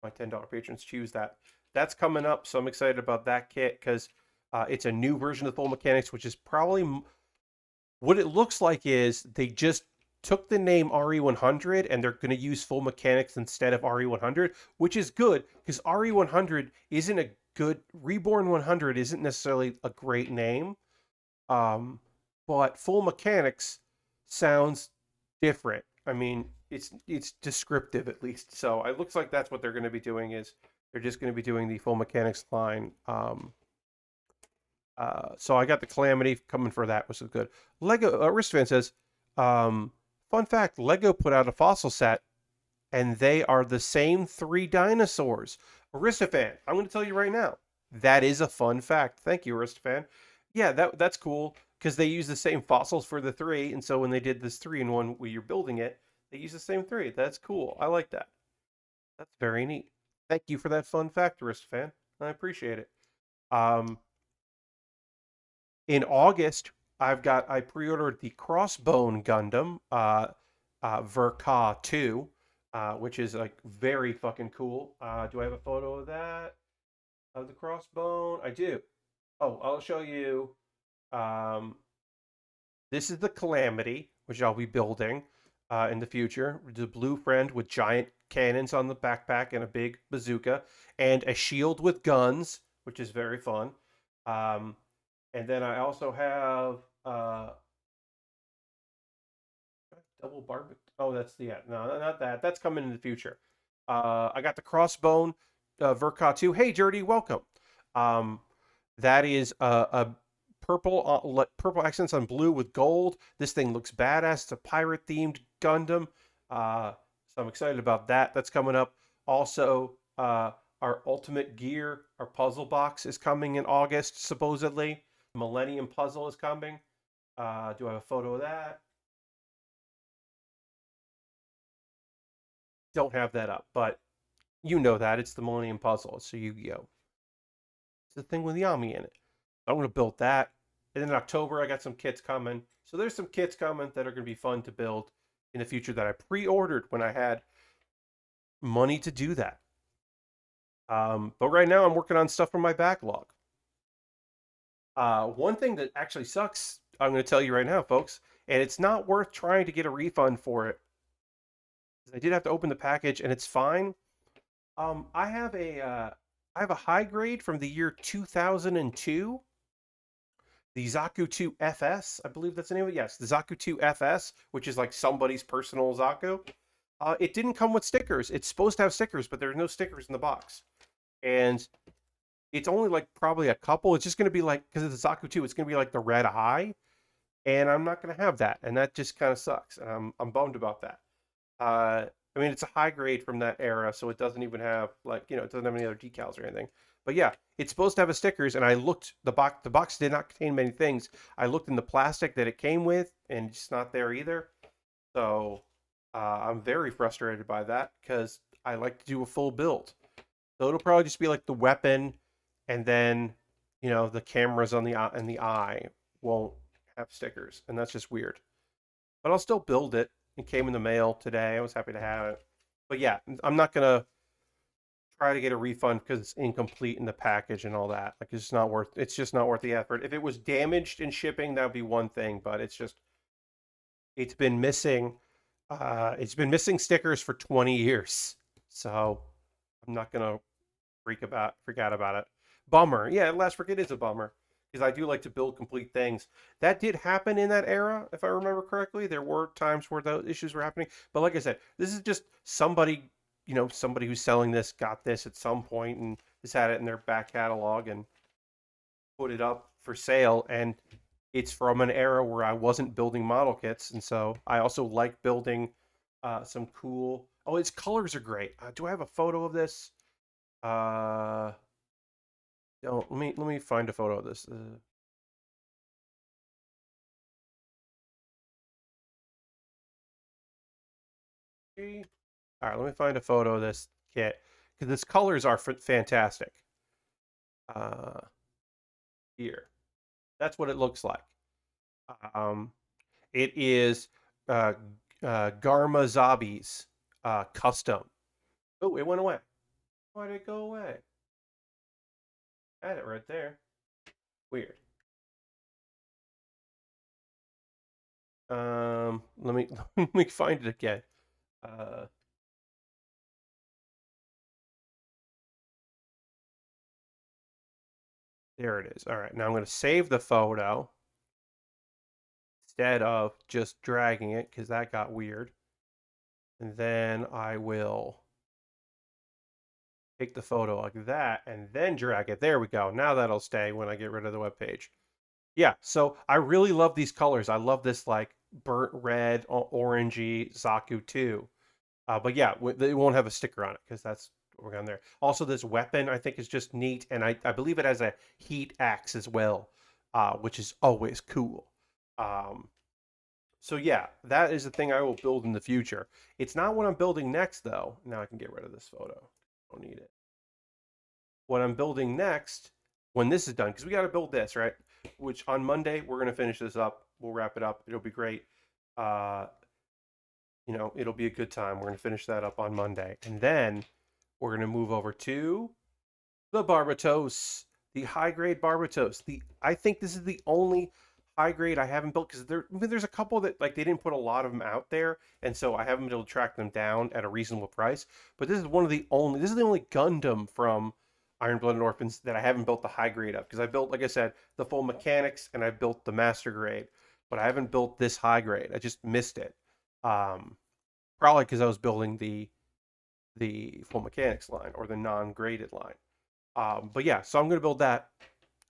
my $10 patrons choose that. That's coming up, so I'm excited about that kit because it's a new version of Full Mechanics, which is probably what it looks like is they just took the name RE100 and they're going to use Full Mechanics instead of RE100, which is good because RE100 isn't a good, Reborn 100 isn't necessarily a great name, but Full Mechanics sounds different. I mean, it's descriptive at least. So it looks like that's what they're going to be doing is they're just going to be doing the Full Mechanics line. So I got the Calamity coming for that, which is good. Lego Aristofan says, fun fact: Lego put out a fossil set, and they are the same 3 dinosaurs. Aristofan, I'm going to tell you right now, that is a fun fact. Thank you, Aristofan. Yeah, that's cool because they use the same fossils for the 3, and so when they did this 3-in-1 where you're building it, they use the same 3. That's cool. I like that. That's very neat. Thank you for that fun fact, Aristofan. I appreciate it. In August, I pre-ordered the Crossbone Gundam, Verka 2, which is like very fucking cool. Do I have a photo of that? Of the Crossbone? I do. Oh, I'll show you. This is the Calamity, which I'll be building in the future. The blue friend with giant cannons on the backpack and a big bazooka, and a shield with guns, which is very fun. And then I also have double barbecue. Oh, that's the no, not that. That's coming in the future. I got the Crossbone Verka 2. Hey, Dirty, welcome. That is a purple accents on blue with gold. This thing looks badass. It's a pirate themed Gundam. So I'm excited about that. That's coming up. Also, our Ultimate Gear, our puzzle box is coming in August, supposedly. Millennium Puzzle is coming. Do I have a photo of that? Don't have that up, but you know that. It's the Millennium Puzzle. It's a Yu-Gi-Oh! It's the thing with Yami in it. I'm going to build that. And then in October, I got some kits coming. So there's some kits coming that are going to be fun to build in the future that I pre-ordered when I had money to do that. But right now, I'm working on stuff from my backlog. One thing that actually sucks, I'm going to tell you right now, folks, and it's not worth trying to get a refund for it. I did have to open the package, and it's fine. I have a high grade from the year 2002. The Zaku 2 FS, I believe that's the name of it. Yes, the Zaku 2 FS, which is like somebody's personal Zaku. It didn't come with stickers. It's supposed to have stickers, but there's no stickers in the box. And it's only like probably a couple. It's just going to be like, because it's a Zaku 2, it's going to be like the red eye. And I'm not going to have that. And that just kind of sucks. And I'm bummed about that. I mean, it's a high grade from that era, so it doesn't even have like, it doesn't have any other decals or anything. But yeah, it's supposed to have a stickers, and I looked, the box did not contain many things. I looked in the plastic that it came with, and it's not there either. So I'm very frustrated by that because I like to do a full build. So it'll probably just be like the weapon, and then the cameras on the and the eye won't have stickers, and that's just weird. But I'll still build it. It came in the mail today. I was happy to have it. But yeah, I'm not gonna try to get a refund because it's incomplete in the package and all that. Like it's not worth. It's just not worth the effort. If it was damaged in shipping, that would be one thing. But it's been missing. It's been missing stickers for 20 years. So I'm not gonna freak out about it. Bummer. Yeah, Last Forget is a bummer because I do like to build complete things. That did happen in that era, if I remember correctly. There were times where those issues were happening, but like I said, this is just somebody, somebody who's selling this got this at some point and just had it in their back catalog and put it up for sale. And it's from an era where I wasn't building model kits, and so I also like building some cool. Oh, its colors are great. Do I have a photo of this? Uh, Oh, let me find a photo of this. All right, let me find a photo of this kit because its colors are fantastic. Uh, Here, that's what it looks like. Um, it is uh, Garma Zabi's custom. Oh, it went away. Why did it go away? I had it right there. Weird. Let me let me find it again. Uh, there it is. All right, now I'm going to save the photo instead of just dragging it because that got weird. And then I will take the photo like that and then drag it. There we go. Now that'll stay when I get rid of the web page. Yeah, so I really love these colors. I love this like burnt red, orangey Zaku 2. But yeah, they won't have a sticker on it because that's what we're on there. Also, this weapon I think is just neat, and I believe it has a heat axe as well, which is always cool. Um, so yeah, that is the thing I will build in the future. It's not what I'm building next though. Now I can get rid of this photo. Don't need it. What I'm building next, when this is done, because we got to build this, right? Which on Monday we're gonna finish this up. We'll wrap it up. It'll be great. Uh, it'll be a good time. We're gonna finish that up on Monday, and then we're gonna move over to the Barbatos, the high grade Barbatos. I think this is the only high grade I haven't built because there's a couple that like they didn't put a lot of them out there, and so I haven't been able to track them down at a reasonable price. But this is one of the only. This is the only Gundam from Iron Blooded Orphans that I haven't built the high grade of because I built, like I said, the full mechanics and I built the master grade, but I haven't built this high grade. I just missed it. Um, Probably because I was building the full mechanics line or the non-graded line. But yeah, so I'm going to build that.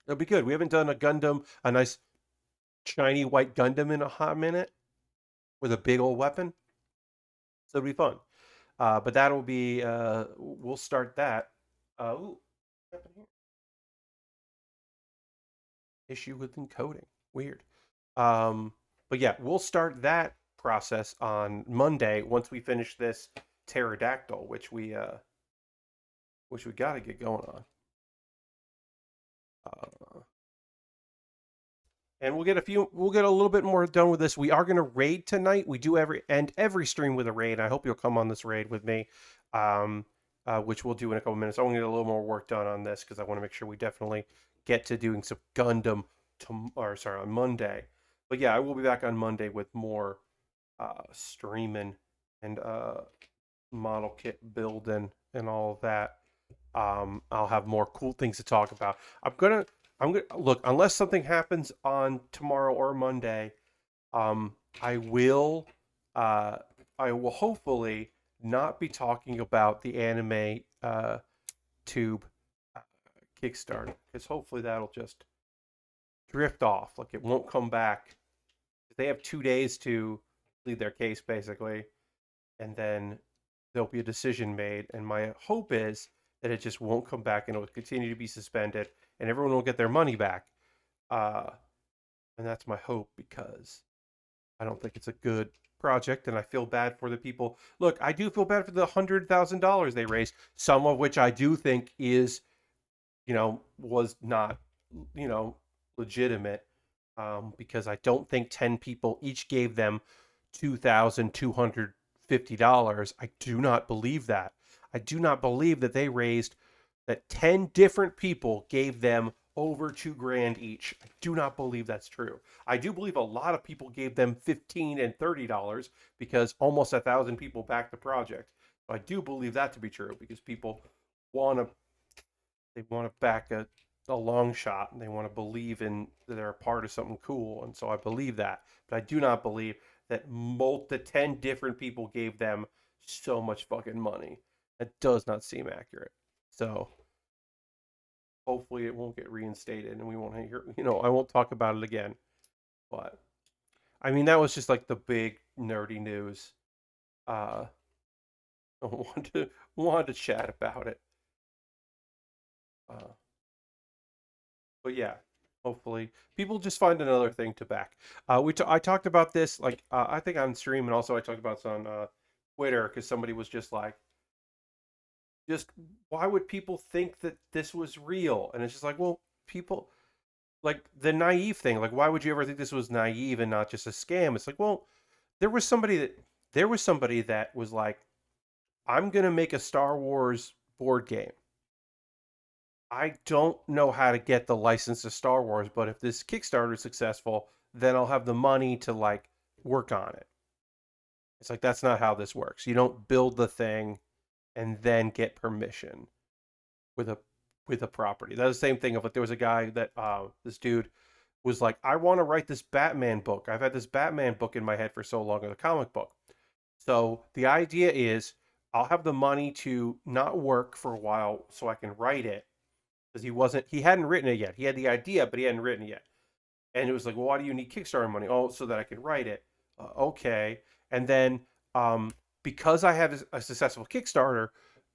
It'll be good. We haven't done a nice shiny white Gundam in a hot minute with a big old weapon. So it'll be fun. But that'll be, we'll start that. Ooh, what happened here? Issue with encoding. Weird. But yeah, we'll start that process on Monday once we finish this pterodactyl, which we got to get going on. Uh, and we'll get a little bit more done with this. We are going to raid tonight. We do every stream with a raid. I hope you'll come on this raid with me, which we'll do in a couple minutes. I want to get a little more work done on this because I want to make sure we definitely get to doing some Gundam on Monday. But yeah, I will be back on Monday with more streaming and model kit building and all of that. I'll have more cool things to talk about. I'm gonna look unless something happens on tomorrow or Monday. Um, I will, uh, I will hopefully not be talking about the anime tube Kickstarter, because hopefully that'll just drift off. Like it won't come back. They have 2 days to plead their case, basically, and then there'll be a decision made. And my hope is that it just won't come back and it'll continue to be suspended, and everyone will get their money back. Uh, and that's my hope, because I don't think it's a good project, and I feel bad for the people. Look, I do feel bad for the $100,000 they raised, some of which I do think is, was not, legitimate, because I don't think 10 people each gave them $2,250. I do not believe that. I do not believe that they raised that 10 different people gave them over $2,000 each. I do not believe that's true. I do believe a lot of people gave them $15 and $30 because almost 1,000 people backed the project. So I do believe that to be true, because people want to back a long shot, and they want to believe in that they're a part of something cool, and so I believe that. But I do not believe that the 10 different people gave them so much fucking money. That does not seem accurate. So hopefully it won't get reinstated, and we won't hear, I won't talk about it again. But I mean, that was just like the big nerdy news. I wanted to chat about it. But yeah, hopefully people just find another thing to back. I talked about this, like, I think on stream, and also I talked about this on Twitter, because somebody was just like, just why would people think that this was real? And it's just like, well, people, like, the naive thing, like, why would you ever think this was naive and not just a scam? It's like, well, there was somebody that was like, I'm gonna make a Star Wars board game. I don't know how to get the license to Star Wars, but if this Kickstarter is successful, then I'll have the money to like work on it. It's like, that's not how this works. You don't build the thing and then get permission with a property. That's the same thing of, like, there was a guy that this dude was like, I want to write this Batman book. I've had this Batman book in my head for so long, or the comic book. So the idea is, I'll have the money to not work for a while so I can write it, because he hadn't written it yet. He had the idea, but he hadn't written it yet. And it was like, well, why do you need Kickstarter money? Oh, so that I can write it. Okay. And then because I had a successful Kickstarter,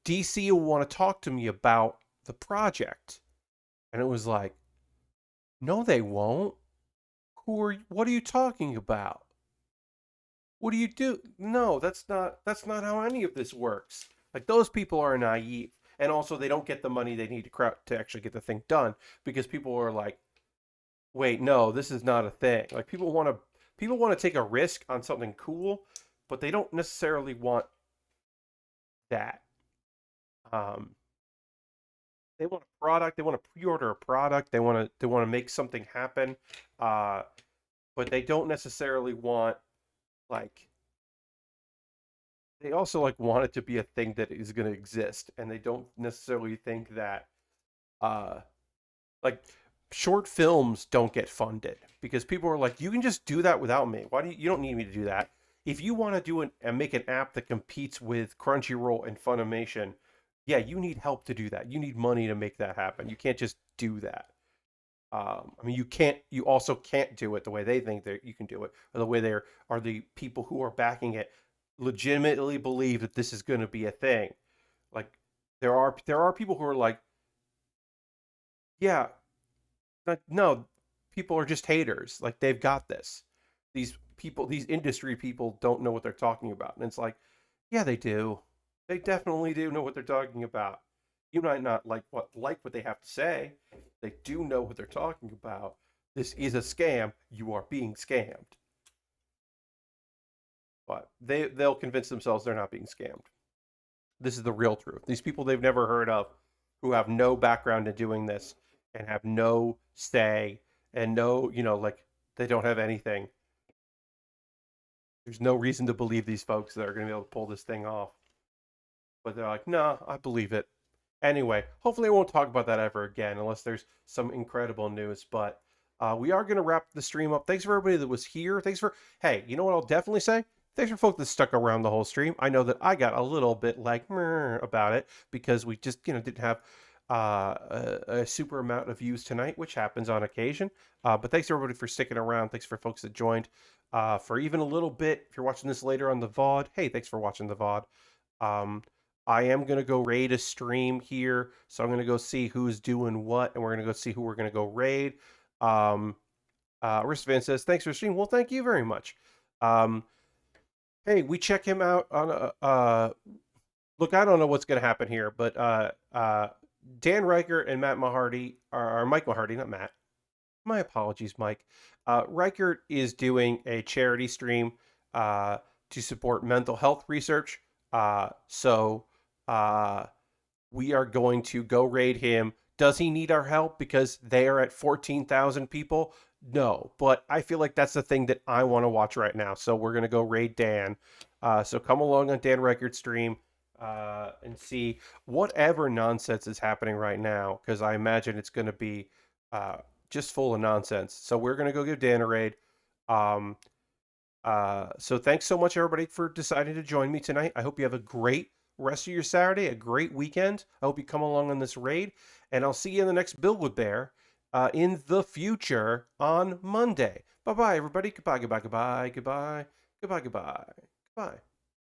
DC will want to talk to me about the project. And it was like, no, they won't. What are you talking about? What do you do? No, that's not how any of this works. Like, those people are naive. And also, they don't get the money they need to actually get the thing done, because people are like, wait, no, this is not a thing. Like, people want to take a risk on something cool, but they don't necessarily want that. They want a product. They want to pre-order a product. They want to make something happen, but they don't necessarily want, like, they also like want it to be a thing that is going to exist, and they don't necessarily think that like, short films don't get funded because people are like, you can just do that without me. Why do you don't need me to do that? If you want to do and make an app that competes with Crunchyroll and Funimation, yeah, you need help to do that. You need money to make that happen. You can't just do that. I mean, you also can't do it the way they think that you can do it, or the way the people who are backing it legitimately believe that this is going to be a thing. Like, there are people who are like, yeah, like, no, people are just haters. Like, they've got this. These industry people don't know what they're talking about. And it's like, yeah, they do. They definitely do know what they're talking about. You might not like what they have to say. They do know what they're talking about. This is a scam. You are being scammed. But they'll convince themselves they're not being scammed. This is the real truth. These people they've never heard of, who have no background in doing this and have no say and no, like, they don't have anything. There's no reason to believe these folks that are going to be able to pull this thing off. But they're like, no, I believe it. Anyway, hopefully I won't talk about that ever again unless there's some incredible news. But we are going to wrap the stream up. Thanks for everybody that was here. Hey, you know what I'll definitely say? Thanks for folks that stuck around the whole stream. I know that I got a little bit like about it because we just didn't have a super amount of views tonight, which happens on occasion. But thanks everybody for sticking around. Thanks for folks that joined for even a little bit. If you're watching this later on the VOD, hey, thanks for watching the VOD. I am going to go raid a stream here. So I'm going to go see who's doing what, and we're going to go see who we're going to go raid. Wristvan says, thanks for stream. Well, thank you very much. Hey, we check him out on look, I don't know what's going to happen here, but Dan Reichert and Matt Mahardy, or Mike Mahardy, not Matt. My apologies, Mike. Reichert is doing a charity stream to support mental health research. So we are going to go raid him. Does he need our help because they are at 14,000 people? No, but I feel like that's the thing that I want to watch right now. So we're going to go raid Dan. So come along on Dan Reichert's stream and see whatever nonsense is happening right now, because I imagine it's going to be just full of nonsense. So we're going to go give Dan a raid. So thanks so much, everybody, for deciding to join me tonight. I hope you have a great rest of your Saturday, a great weekend. I hope you come along on this raid, and I'll see you in the next Build with Baer in the future on Monday. Bye-bye, everybody. Goodbye, goodbye, goodbye, goodbye, goodbye, goodbye, goodbye.